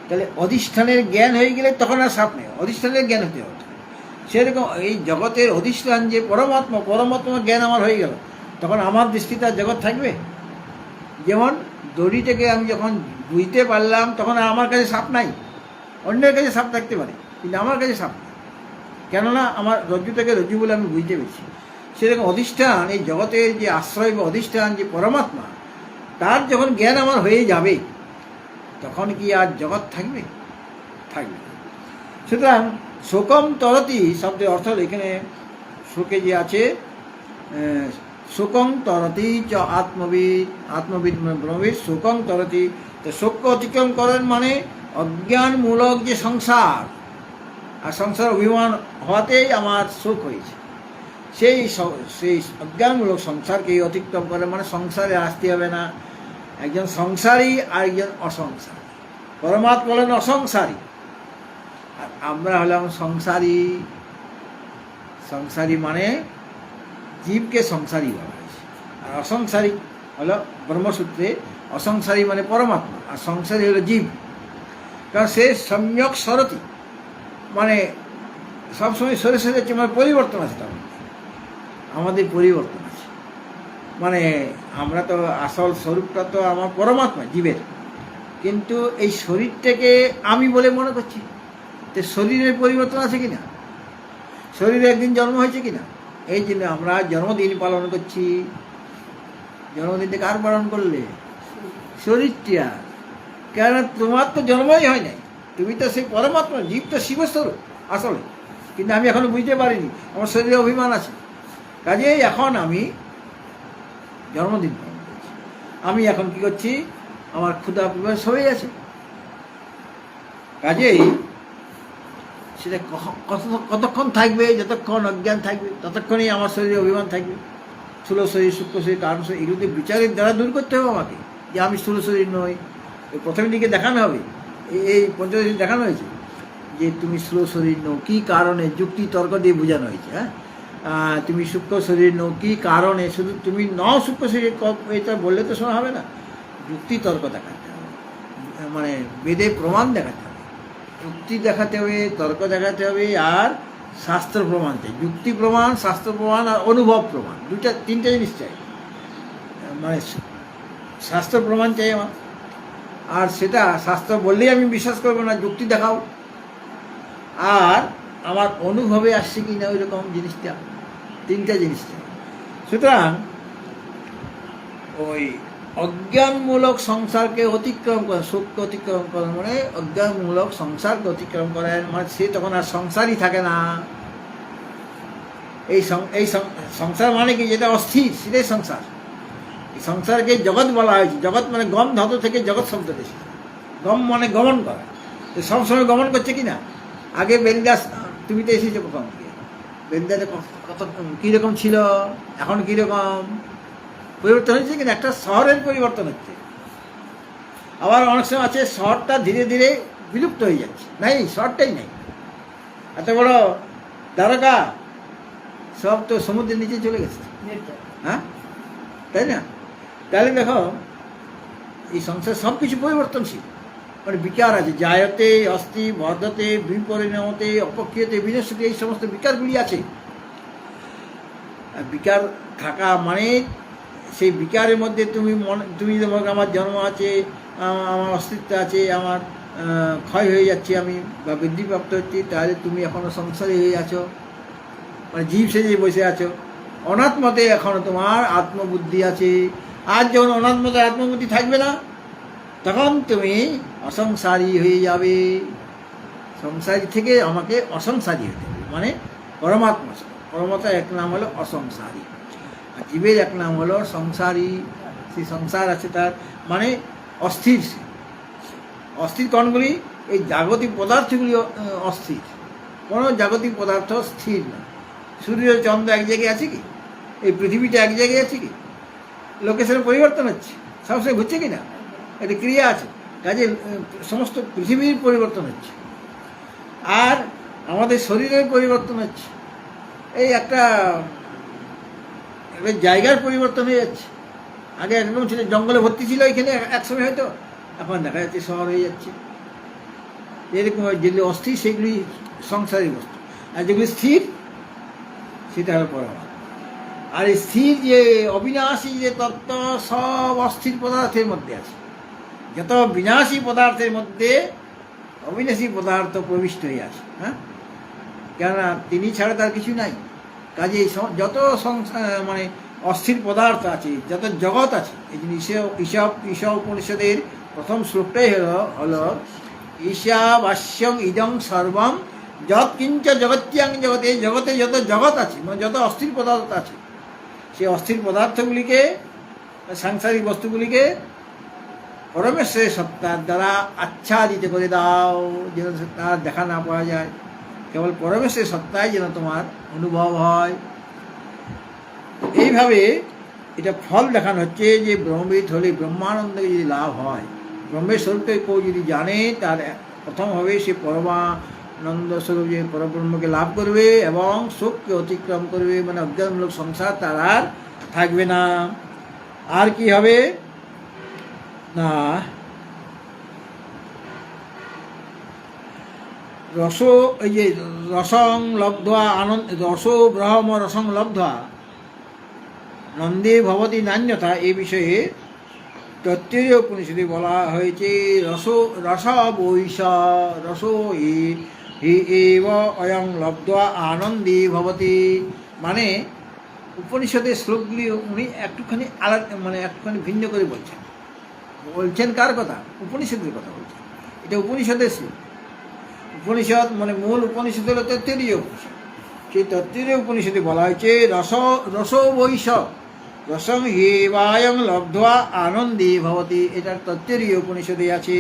Speaker 1: তাহলে অধিষ্ঠানের জ্ঞান হয়ে গেলে তখন আর সাপ নেই, অধিষ্ঠানের জ্ঞান হতে হবে। সেরকম এই জগতের অধিষ্ঠান যে পরমাত্মা, পরমাত্মার জ্ঞান আমার হয়ে গেল, তখন আমার দৃষ্টিতে আর জগৎ থাকবে। যেমন দড়িটাকে আমি যখন বুঝতে পারলাম, তখন আর আমার কাছে সাপ নাই। অন্যের কাছে সাপ থাকতে পারে, কিন্তু আমার কাছে সাপ নেই, কেননা আমার রজ্জুটাকে রজ্জু বলে আমি বুঝতে পেরেছি। সেরকম অধিষ্ঠান, এই জগতের যে আশ্রয় বা অধিষ্ঠান যে পরমাত্মা, তার যখন জ্ঞান আমার হয়ে যাবে, তখন কি আর জগৎ থাকবে? থাকবে। সুতরাং শোকম তরতি শব্দের অর্থ হল, এখানে শোকে যে আছে শোকং তরতি চ আত্মবিদ, আত্মবিদ ব্রহ্মবিদ, শোকং তরতি। তো শোককে অতিক্রম করেন মানে অজ্ঞানমূলক যে সংসার, আর সংসার অভিমান হওয়াতেই আমার শোক হয়েছে, সেই অজ্ঞানমূলক সংসারকে অতিক্রম করে, মানে সংসারে আসতে হবে না। একজন সংসারী আর একজন অসংসারী। পরমাত্মা বলেন অসংসারী, আর আমরা হলাম সংসারী। সংসারী মানে জীবকে সংসারী বলা হয়েছে, আর অসংসারী হলো ব্রহ্মসূত্রে, অসংসারী মানে পরমাত্মা, আর সংসারী হলো জীব। কারণ সে সম্যক সরতি, মানে সবসময় সরে সরে যাচ্ছে, মানে পরিবর্তন আছে, তার আমাদের পরিবর্তন আছে। মানে আমরা তো আসল স্বরূপটা তো আমার পরমাত্মা, জীবের, কিন্তু এই শরীরটাকে আমি বলে মনে করছি। তো শরীরের পরিবর্তন আছে কিনা, শরীরে একদিন জন্ম হয়েছে কিনা, এই জন্য আমরা জন্মদিন পালন করছি। জন্মদিনটা কার পালন করলে? শরীরটা। কেন? তোমার তো জন্মই হয় নাই, তুমি তো সেই পরমাত্মা, জীব তো শিবস্বরূপ আসলে, কিন্তু আমি এখনো বুঝতে পারিনি, আমার শরীরে অভিমান আছে। কাজেই এখন আমি জন্মদিন পালন করছি। আমি এখন কি করছি? আমার ক্ষুধা পিপাসা হয়ে আছে। কাজেই সেটা কতক্ষণ থাকবে? যতক্ষণ অজ্ঞান থাকবে, ততক্ষণই আমার শরীরে অভিমান থাকবে। স্থূল শরীর, সূক্ষ্ম শরীর, কারণ শরীর, এগুলোতে বিচারের দ্বারা দূর করতে হবে আমাকে, যে আমি স্থূল শরীর নই। প্রথমের দিকে দেখানো হবে, এই পঞ্চদশী দেখানো হয়েছে যে তুমি স্থূল শরীর নও, কী কারণে? যুক্তি তর্ক দিয়ে বোঝানো হয়েছে। হ্যাঁ, তুমি সূক্ষ্ম শরীর নও, কী কারণে? শুধু তুমি নও সূক্ষ্ম শরীর, এটা বললে তো শোনা হবে না, যুক্তি তর্ক দেখাতে হবে, মানে বেদে প্রমাণ দেখাতে হবে, যুক্তি দেখাতে হবে, তর্ক দেখাতে হবে, আর শাস্ত্র প্রমাণ চাই। যুক্তি প্রমাণ, শাস্ত্র প্রমাণ, আর অনুভব প্রমাণ, তিনটা জিনিস চাই। মানে শাস্ত্র প্রমাণ চাই আমার, আর সেটা শাস্ত্র বললেই আমি বিশ্বাস করবো না, যুক্তি দেখাও। আর আমার অনুভবে আসছে কি না ওই রকম জিনিসটা, তিনটা জিনিস চাই। সুতরাং ওই অজ্ঞানমূলক সংসারকে অতিক্রম করেন, শোককে অতিক্রম করেন, মানে অজ্ঞানমূলক সংসারকে অতিক্রম করেন, মানে সে তখন আর সংসারই থাকে না। এই সংসার মানে কি? যেটা অস্থির, সেটাই সংসার। এই সংসারকে জগৎ বলা হয়েছে। জগৎ মানে গম ধাতু থেকে জগৎ শব্দ এসেছে। গম মানে গমন করা, তো সবসময় গমন করছে কি না? আগে বেলদাস, তুমি তো এসেছো প্রথম, বেলদাতে কত কীরকম ছিল, এখন কীরকম পরিবর্তন হয়েছে কিনা? একটা শহরের পরিবর্তন হচ্ছে। আবার অনেক সময় আছে শহরটা ধীরে ধীরে বিলুপ্ত হয়ে যাচ্ছে, নাই, শহরটাই নেই। এত বড় দ্বারকা সব তো সমুদ্রের নিচে চলে গেছে, হ্যাঁ, তাই না? তাহলে দেখো এই সংসার সব কিছু পরিবর্তনশীল, মানে বিকার আছে, জায়তে অস্থি বর্ধতে বিপরিণমতে অপক্ষীয়তে বিনশ্যতে, এই সমস্ত বিকারগুলি আছে। আর বিকার থাকা মানে সেই বিকারের মধ্যে তুমি তোমাকে আমার জন্ম আছে, আমার অস্তিত্ব আছে, আমার ক্ষয় হয়ে যাচ্ছে আমি বা বৃদ্ধিপ্রাপ্ত হচ্ছি, তাহলে তুমি এখনও সংসারে হয়ে আছো, মানে জীব সেজে বসে আছো। অনাত্মতে এখনও তোমার আত্মবুদ্ধি আছে। আর যখন অনাত্মতে আত্মবুদ্ধি থাকবে না, তখন তুমি অসংসারী হয়ে যাবে। সংসারী থেকে আমাকে অসংসারী হতে হবে, মানে পরমাত্মা। পরমাত্মার এক নাম হলো অসংসারী, আর জীবের এক নাম হলো সংসারী। সেই সংসার আছে তার মানে অস্থির। অস্থির কোনগুলি? এই জাগতিক পদার্থগুলি অস্থির, কোনো জাগতিক পদার্থ স্থির না। সূর্য চন্দ্র এক জায়গায় আছে কি? এই পৃথিবীটা এক জায়গায় আছে কি? লোকেশনের পরিবর্তন হচ্ছে, সবসময় ঘুরছে কি না? একটা ক্রিয়া আছে, কাজে সমস্ত পৃথিবীর পরিবর্তন হচ্ছে, আর আমাদের শরীরের পরিবর্তন হচ্ছে। এই একটা জায়গার পরিবর্তন হয়ে যাচ্ছে। আগে একদম ছিল, জঙ্গলে ভর্তি ছিল এখানে একসময় হয়তো, এখন দেখা যাচ্ছে শহর হয়ে যাচ্ছে। এরকম যেগুলি অস্থির সেগুলি সংসারী বস্তু, আর যেগুলি স্থির সেটা হলো পরমাত্মা। আর এই স্থির যে অবিনাশী যে তত্ত্ব সব অস্থির পদার্থের মধ্যে আছে। যত বিনাশী পদার্থের মধ্যে অবিনাশী পদার্থ প্রবিষ্ট হয়ে আছে। হ্যাঁ, কেননা তিনি ছাড়া তার কিছু নাই। কাজে যত মানে অস্থির পদার্থ আছে, যত জগৎ আছে, এই জন্য ঈশা উপনিষদের প্রথম শ্লোকটাই হলো ঈশাবাস্যং ইদং সর্বম যৎ কিঞ্চ জগত্যাং জগৎ। এই জগতে যত জগৎ আছে, মানে যত অস্থির পদার্থ আছে, সেই অস্থির পদার্থগুলিকে, সাংসারিক বস্তুগুলিকে পরমেশ্বরের সত্তার দ্বারা আচ্ছাদিত করে দাও, যেন তার দেখা না পাওয়া যায়। কেবল পরমেশ্বরের সত্তায় যেন তোমার অনুভব হয়। এইভাবে এটা ফল দেখানো হচ্ছে যে ব্রহ্মবিদ হলে ব্রহ্মানন্দকে যদি লাভ হয়, ব্রহ্মের স্বরূপকে কেউ যদি জানে, তার প্রথম হবে সে পরমানন্দ স্বরূপ যে পরব্রহ্মকে লাভ করবে এবং শোককে অতিক্রম করবে, মানে অজ্ঞানমূলক সংসার তার আর থাকবে না। আর কি হবে না, এই যে রসং লব্ধ্বা আনন্দ, রসো ব্রহ্ম রসং লব্ধ্বা নন্দে ভবতি নান্যথা, এই বিষয়ে তৈত্তরীয় উপনিষদে বলা হয়েছে রস বৈশ রসো হি এব অয়ং লব্ধ্বা আনন্দে ভবতি। মানে উপনিষদের শ্লোকগুলি উনি একটুখানি আলাদা, মানে একটুখানি ভিন্ন করে বলছেন কার কথা? উপনিষদের কথা বলছেন। এটা উপনিষদের শ্লোক। উপনিষদ মানে মূল উপনিষদ হলো তৈত্তরীয় উপনিষদ। সেই তৈত্তরীয় উপনিষদে বলা হয়েছে রসো বৈশ রসং হেবায়ং লব্ধ্বা আনন্দে ভবতি। এটার তৈত্তরীয় উপনিষদে আছে।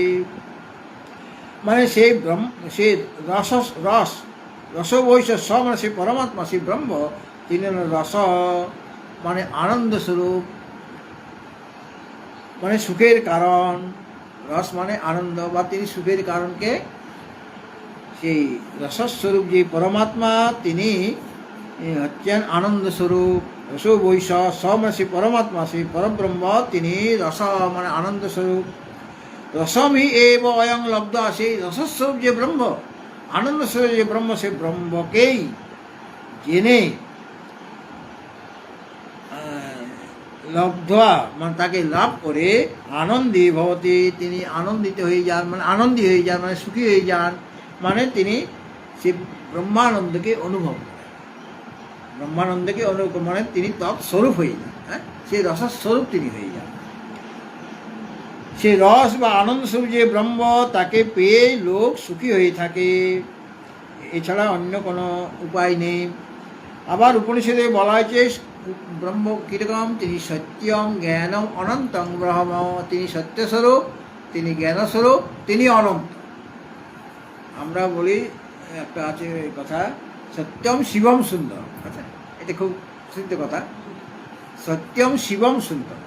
Speaker 1: মানে সেই সেই রস বৈশ স মানে সেই পরমাত্মা, সেই ব্রহ্ম, তিনি রস মানে আনন্দ স্বরূপ, মানে সুখের কারণ। রস মানে আনন্দ, বা তিনি সুখের কারণকে, সেই রসস্বরূপ যে পরমাত্মা তিনি হচ্ছেন আনন্দ স্বরূপ। রস বৈশ স মানে সেই পরমাত্মা, সেই পরব্রহ্ম, তিনি রস মানে আনন্দ স্বরূপ। রসমই এব অয়ং লব্ধ, সেই রসস্বরূপ যে ব্রহ্ম, আনন্দ স্বরূপ যে ব্রহ্ম, সেই ব্রহ্মকেই জেনে লব্ধ্বা মানে তাকে লাভ করে আনন্দী ভবতি, তিনি আনন্দিত হয়ে যান, মানে আনন্দী হয়ে যান, মানে সুখী হয়ে যান, মানে তিনি সে ব্রহ্মানন্দকে অনুভব করেন। ব্রহ্মানন্দকে অনুভব মানে তিনি তৎস্বরূপ হয়ে যান। হ্যাঁ, সেই রসস্বরূপ তিনি হয়ে যান। সে রস বা আনন্দ স্বরূপ যে ব্রহ্ম, তাকে পেয়ে লোক সুখী হয়ে থাকে, এছাড়া অন্য কোনো উপায় নেই। আবার উপনিষদে বলা হয়েছে ব্রহ্ম কীরকম? তিনি সত্যম জ্ঞানম অনন্তং ব্রহ্ম, তিনি সত্যস্বরূপ, তিনি জ্ঞানস্বরূপ, তিনি অনন্ত। আমরা বলি একটা আছে কথা, সত্যম শিবম সুন্দর। আচ্ছা, এটা খুব সিদ্ধ কথা, সত্যম শিবম সুন্দর।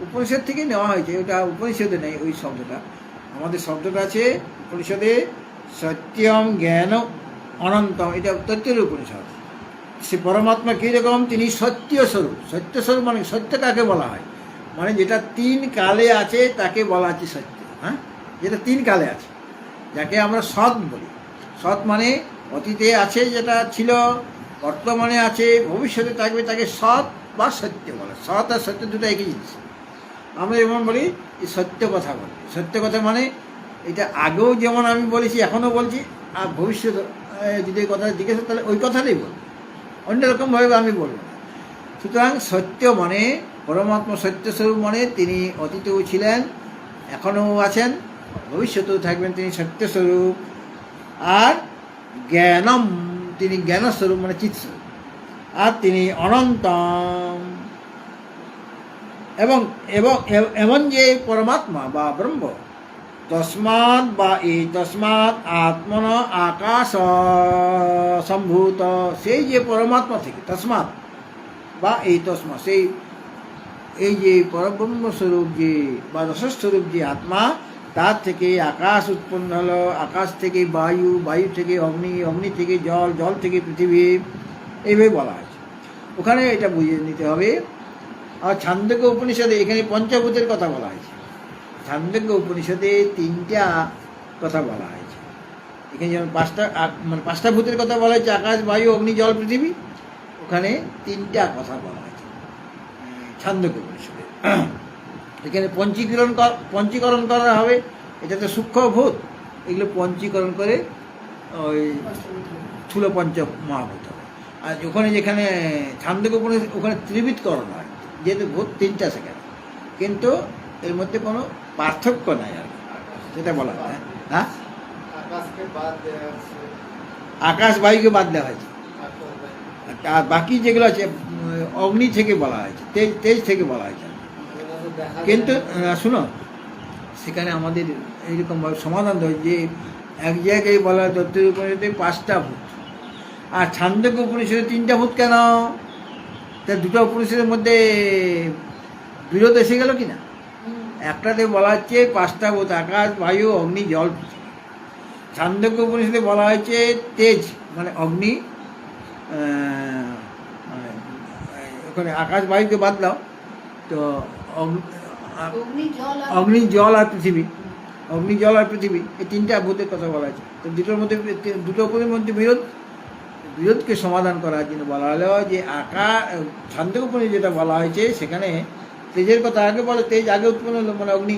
Speaker 1: উপনিষদ থেকে নেওয়া হয়েছে, ওটা উপনিষদে নেই ওই শব্দটা, আমাদের শব্দটা আছে উপনিষদে সত্যম জ্ঞান অনন্তম, এটা তৈত্তরীয় উপনিষদ। সে পরমাত্মা কীরকম? তিনি সত্যস্বরূপ। সত্যস্বরূপ মানে সত্য কাকে বলা হয়? মানে যেটা তিন কালে আছে তাকে বলা আছে সত্য। হ্যাঁ, যেটা তিন কালে আছে, যাকে আমরা সৎ বলি। সৎ মানে অতীতে আছে, যেটা ছিল, বর্তমানে আছে, ভবিষ্যতে থাকবে, তাকে সৎ বা সত্য বলে। সৎ আর সত্য দুটো একই জিনিস। আমরা যেমন বলি সত্য কথা বলি, সত্য কথা মানে এটা আগেও যেমন আমি বলেছি, এখনও বলছি, আর ভবিষ্যৎ যদি কথা জিজ্ঞেস তাহলে ওই কথাটাই বলবো, অন্যরকমভাবে আমি বলবো না। সুতরাং সত্য মানে পরমাত্মা সত্যস্বরূপ, মানে তিনি অতীতেও ছিলেন, এখনও আছেন, ভবিষ্যতেও থাকবেন, তিনি সত্যস্বরূপ। আর জ্ঞানম, তিনি জ্ঞানস্বরূপ মানে চিৎস্বরূপ। আর তিনি অনন্তম, এবং এবং এমন যে পরমাত্মা বা ব্রহ্ম, তস্মাৎ বা এই তস্মাৎ আত্মন আকাশ সম্ভূত, সেই যে পরমাত্মা থেকে, তস্মাৎ বা এই তস্মা, সেই এই যে পরব্রহ্মস্বরূপ যে বা রসস্বরূপ যে আত্মা, তার থেকে আকাশ উৎপন্ন হলো, আকাশ থেকে বায়ু, বায়ু থেকে অগ্নি, অগ্নি থেকে জল, জল থেকে পৃথিবী, এইভাবে বলা হয়েছে। ওখানে এটা বুঝিয়ে নিতে হবে। আর ছান্দোক্য উপনিষদে এখানে পঞ্চভূতের কথা বলা হয়েছে, ছান্দোক্য উপনিষদে তিনটা কথা বলা হয়েছে। এখানে যেমন মানে পাঁচটা ভূতের কথা বলা হয়েছে, আকাশ, বায়ু, অগ্নি, জল, পৃথিবী। ওখানে তিনটা কথা বলা হয়েছে ছান্দোক্য উপনিষদে। এখানে পঞ্চীকরণ করা হবে। এটা তো সূক্ষ্ম ভূত, এগুলো পঞ্চীকরণ করে ওই স্থূল পঞ্চ মহাভূত হবে। আর যেখানে ছান্দোক্য উপনিষদ, ওখানে ত্রিবিধকরণ হয়, যেহেতু ভূত তিনটা সেখানে, কিন্তু এর মধ্যে কোনো পার্থক্য নাই আর কি, সেটা বলা হয়। হ্যাঁ, আকাশ বায়ুকে বাদ দেওয়া হয়েছে। আর বাকি যেগুলো আছে অগ্নি থেকে বলা হয়েছে, তেজ, তেজ থেকে বলা হয়েছে। কিন্তু শুনো, সেখানে আমাদের এইরকমভাবে সমাধান হয় যে এক জায়গায় বলা হয় তত্ত্বের উপনিষদে পাঁচটা ভূত, আর ছান্দোক্য উপনিষদে তিনটা ভূত কেন? তা দুটো উপনিষদের মধ্যে বিরোধ এসে গেল কি না? একটাতে বলা হচ্ছে পাঁচটা ভূত, আকাশ, বায়ু, অগ্নি, জল, পৃথিবী। ছান্দোক্য উপনিষদে বলা হয়েছে তেজ মানে অগ্নি, ওখানে আকাশ বায়ুকে বাদ দাও, তো অগ্নি, জল আর পৃথিবী, অগ্নি, জল আর পৃথিবী, এই তিনটা ভূতের কথা বলা হয়েছে। তো দুটোর মধ্যে, দুটো উপরের মধ্যে বিরোধকে সমাধান করার জন্য বলা হলো যে ছান্দোক্য উপনিষদে যেটা বলা হয়েছে, সেখানে তেজের কথা আগে বলে, তেজ আগে উৎপন্ন হলো মানে অগ্নি।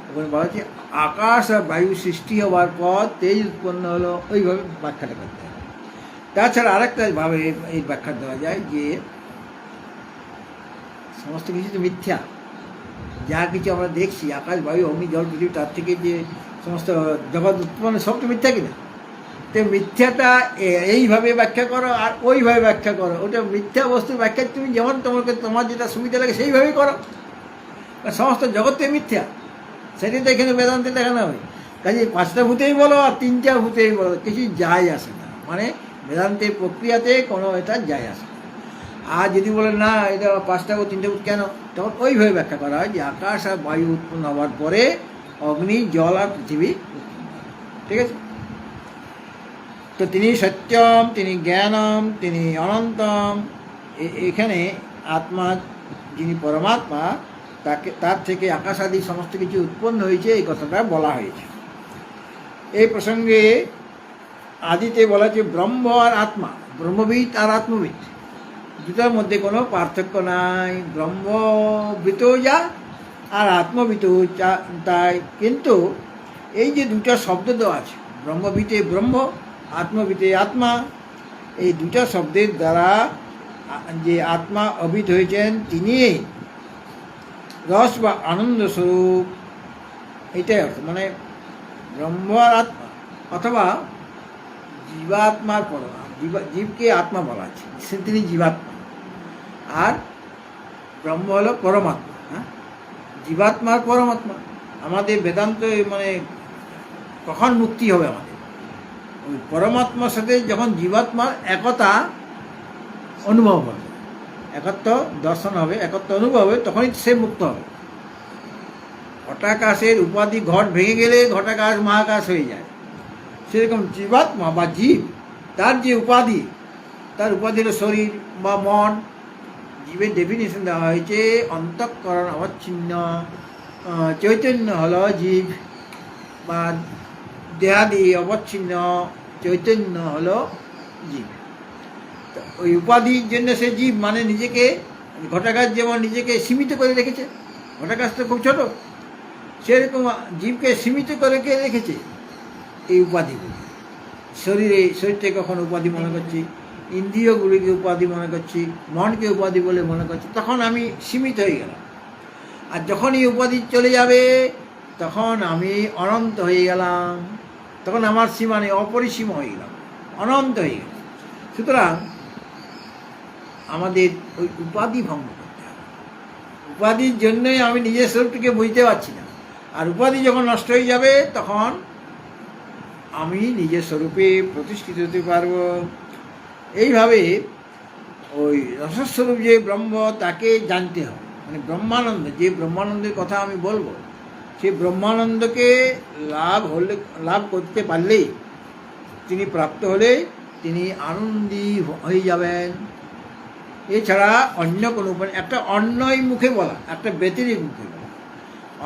Speaker 1: ওখানে বলা হচ্ছে আকাশ আর বায়ু সৃষ্টি হওয়ার পর তেজ উৎপন্ন হলো, ওইভাবে ব্যাখ্যাটা করতে হবে। তাছাড়া আরেকটা ভাবে এই ব্যাখ্যা দেওয়া যায় যে সমস্ত কিছু তো মিথ্যা, যা কিছু আমরা দেখছি, আকাশ, বায়ু, অগ্নি, জল, পৃথিবী, তার থেকে যে সমস্ত জগৎ উৎপন্ন, সব তো মিথ্যা কিনা? তো মিথ্যাটা এইভাবে ব্যাখ্যা করো আর ওইভাবে ব্যাখ্যা করো, ওটা মিথ্যা বস্তুর ব্যাখ্যা তুমি যেমন তোমার যেটা সুবিধা লাগে সেইভাবেই করো। সমস্ত জগতে মিথ্যা, সেটাই তো এখানে বেদান্তে দেখানো হবে। কাজে পাঁচটা ভূতেই বলো আর তিনটা ভূতেই বলো, কিছু যায় আসে না, মানে বেদান্তের প্রক্রিয়াতে কোনো এটা যায় আসে না। আর যদি বলে না এটা পাঁচটা ভূত তিনটে ভূত কেন, তখন ওইভাবে ব্যাখ্যা করা হয় যে আকাশ আর বায়ু উৎপন্ন হওয়ার পরে অগ্নি, জল আর পৃথিবী উৎপন্ন হয়। ঠিক আছে? তো তিনি সত্যম, তিনি জ্ঞানম, তিনি অনন্তম। এখানে আত্মা যিনি পরমাত্মা, তার থেকে আকাশ আদি সমস্ত কিছু উৎপন্ন হয়েছে, এই কথাটা বলা হয়েছে। এই প্রসঙ্গে আদিতে বলা হচ্ছে ব্রহ্ম আর আত্মা, ব্রহ্মবিদ আর আত্মবিদ, দুটার মধ্যে কোনো পার্থক্য নাই। ব্রহ্মবিদও যা আর আত্মবিদও তাই। কিন্তু এই যে দুটা শব্দ দেওয়া আছে, ব্রহ্মবিদে ব্রহ্ম, আত্মবিদে আত্মা, এই দুটা শব্দের দ্বারা যে আত্মা অভিদ হয়েছেন, তিনি রস বা আনন্দ স্বরূপ, এটাই অর্থ। মানে ব্রহ্ম আর আত্মা, অথবা জীবাত্মার পরমা, জীবকে আত্মা বলা আছে, তিনি জীবাত্মা, আর ব্রহ্ম হলো পরমাত্মা। হ্যাঁ, জীবাত্মার পরমাত্মা। আমাদের বেদান্ত মানে কখন মুক্তি হবে? আমাদের ওই পরমাত্মার সাথে যখন জীবাত্মার একতা অনুভব হবে, একত্ব দর্শন হবে, একত্ব অনুভব হবে, তখনই সে মুক্ত হবে। ঘটাকাশের উপাধি ঘট ভেঙে গেলে ঘটাকাশ মহাকাশ হয়ে যায়, সেরকম জীবাত্মা বা জীব, তার যে উপাধি, তার উপাধি হলো শরীর বা মন, জীবের ডেফিনেশন দেওয়া হয়েছে অন্তঃকরণ অবচ্ছিন্ন চৈতন্য হলো জীব, বা দেহাদি অবচ্ছিন্ন চৈতন্য হলো জীব। তো ওই উপাধির জন্য সে জীব, মানে নিজেকে, ঘটাগাছ যেমন নিজেকে সীমিত করে রেখেছে, ঘটাগাছ তো খুব ছোট, সেরকম জীবকে সীমিত করে কে রেখেছে এই উপাধিগুলি। শরীরকে কখন উপাধি মনে করছি, ইন্দ্রিয়গুলিকে উপাধি মনে করছি, মনকে উপাধি বলে মনে করছি, তখন আমি সীমিত হয়ে গেলাম। আর যখন এই উপাধি চলে যাবে তখন আমি অনন্ত হয়ে গেলাম, তখন আমার সীমা নেই, অপরিসীম হয়ে গেলাম, অনন্ত হয়ে গেলাম। সুতরাং আমাদের ওই উপাধি ভঙ্গ করতে হবে। উপাধির জন্যই আমি নিজের স্বরূপটিকে বুঝতে পারছি না, আর উপাধি যখন নষ্ট হয়ে যাবে তখন আমি নিজের স্বরূপে প্রতিষ্ঠিত হতে পারব। এইভাবে ওই রসস্বরূপ যে ব্রহ্ম তাকে জানতে হবে, মানে ব্রহ্মানন্দ, যে ব্রহ্মানন্দের কথা আমি বলবো, সেই ব্রহ্মানন্দকে লাভ করতে পারলেই, তিনি প্রাপ্ত হলে তিনি আনন্দী হয়ে যাবেন। এছাড়া অন্য কোনো উপায়, একটা অন্যয় মুখে বলা, একটা ব্যতিরিক মুখে বলা।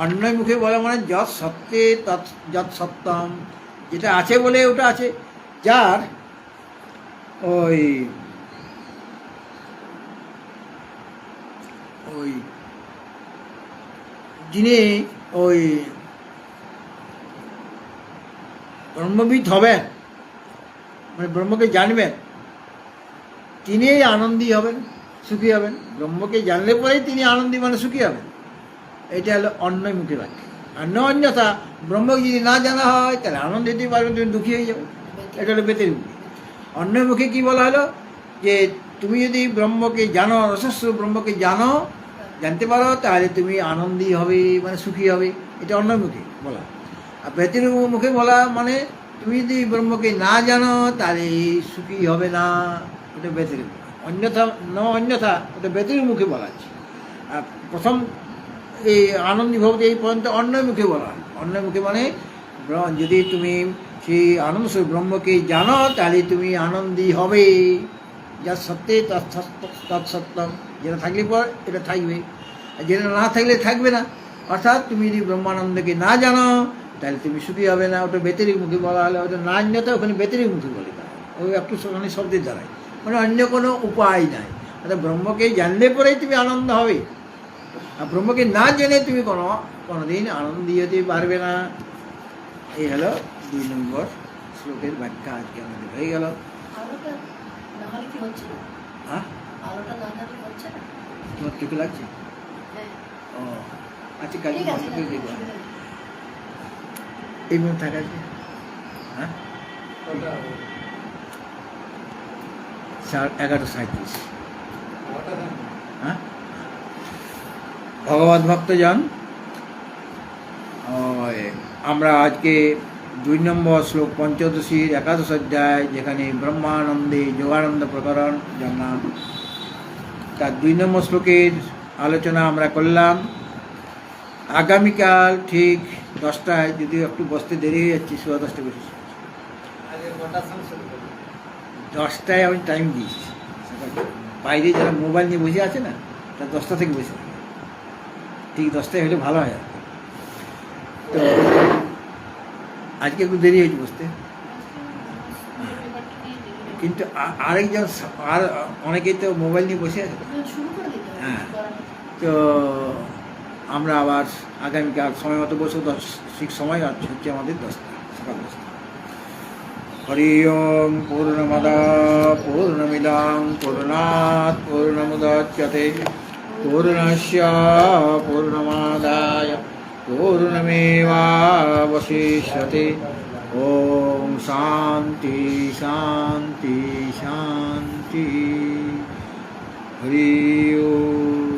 Speaker 1: অন্যয় মুখে বলা মানে যৎ সত্যে যৎ সত্যম, যেটা আছে বলে ওটা আছে। যার ওই ওই যিনি ওই ব্রহ্মবিদ হবেন, মানে ব্রহ্মকে জানবেন, তিনি আনন্দী হবেন, সুখী হবেন। ব্রহ্মকে জানলে পরেই তিনি আনন্দী মানে সুখী হবেন। এটা হলো অন্যয় মুখে বাক্য। আর অন্যথা ব্রহ্মকে যদি না জানা হয় তাহলে আনন্দ দিতে পারবেন, তুমি দুঃখী হয়ে যাবে। এটা হলো বেতের মুখে। অন্যয় মুখে কী বলা হলো, যে তুমি যদি ব্রহ্মকে জানো, রসস্বরূপ ব্রহ্মকে জানতে পারো, তাহলে তুমি আনন্দী হবে, মানে সুখী হবে। এটা অন্যয় মুখে বলা। আর বেতের মুখে বলা মানে তুমি যদি ব্রহ্মকে না জানো তাহলে সুখী হবে না, এটা বেতের মুখে। অন্যথা ওটা বেতের মুখে বলা আছে। আর প্রথম এই আনন্দী ভবতে এই পর্যন্ত অন্যয় মুখে বলা হয়। অন্যয় মুখে মানে যদি তুমি সেই আনন্দস্বরূপ ব্রহ্মকে জানো তাহলে তুমি আনন্দী হবে। যা সত্যে তৎসত্যম, যেটা থাকলে পর এটা থাকবে, আর যেটা না থাকলে থাকবে না। অর্থাৎ তুমি যদি ব্রহ্মানন্দকে না জানো তাহলে তুমি সুখী হবে না, ওটা বেতেরিক মুখে বলা হলে। ওটা না জানতে ওখানে বেতেরিক মুখে বলে দেয়, ওই একটু ওখানে শব্দের দ্বারাই, মানে অন্য কোনো উপায় নাই। অর্থাৎ ব্রহ্মকে জানলে পরেই তুমি আনন্দ হবে, আর ব্রহ্মকে না জেনে তুমি কোনোদিন আনন্দী হতে পারবে না। এই হলো 2 নম্বর শ্লোকের ব্যাখ্যা। আজকে আমাদের হয়ে গেল। হ্যাঁ, তোমার চোখে লাগছে? ও আচ্ছা, কালকে বন্ধ করে দেখবো। এই মনে থাকা আছে। হ্যাঁ, 11:37। হ্যাঁ, ভগবত ভক্তজন, আমরা আজকে 2 নম্বর শ্লোক পঞ্চদশীর 11 অধ্যায়, যেখানে ব্রহ্মানন্দে যোগানন্দ প্রকরণ যার নাম, তার 2 নম্বর শ্লোকের আলোচনা আমরা করলাম। আগামীকাল ঠিক 10টায়, যদিও একটু বসতে দেরি হয়ে যাচ্ছে, 10:15 বেশি, 10টায় আমি টাইম দিয়েছি। বাইরে যারা মোবাইল নিয়ে বসে আছে না, তারা 10টা থেকে বসে থাকে, ঠিক 10টায় হলে ভালো হয়। তো আজকে একটু দেরি হয়েছে বসতে, কিন্তু আরেকজন আর অনেকেই তো মোবাইল নিয়ে বসে আছে। হ্যাঁ, তো আমরা আবার আগামীকাল সময় মতো বসে, ঠিক সময় হচ্ছে আমাদের 10টা, সকাল 10টা। হরি ওম পূর্ণমদা পূর্ণমিদাং পূর্ণাৎ পূর্ণমুদচ্যতে পূর্ণস্য পূর্ণমাদায় পূর্ণমেবাবশিষ্যতে। ওম শান্তি শান্তি শান্তি। হরি ওম।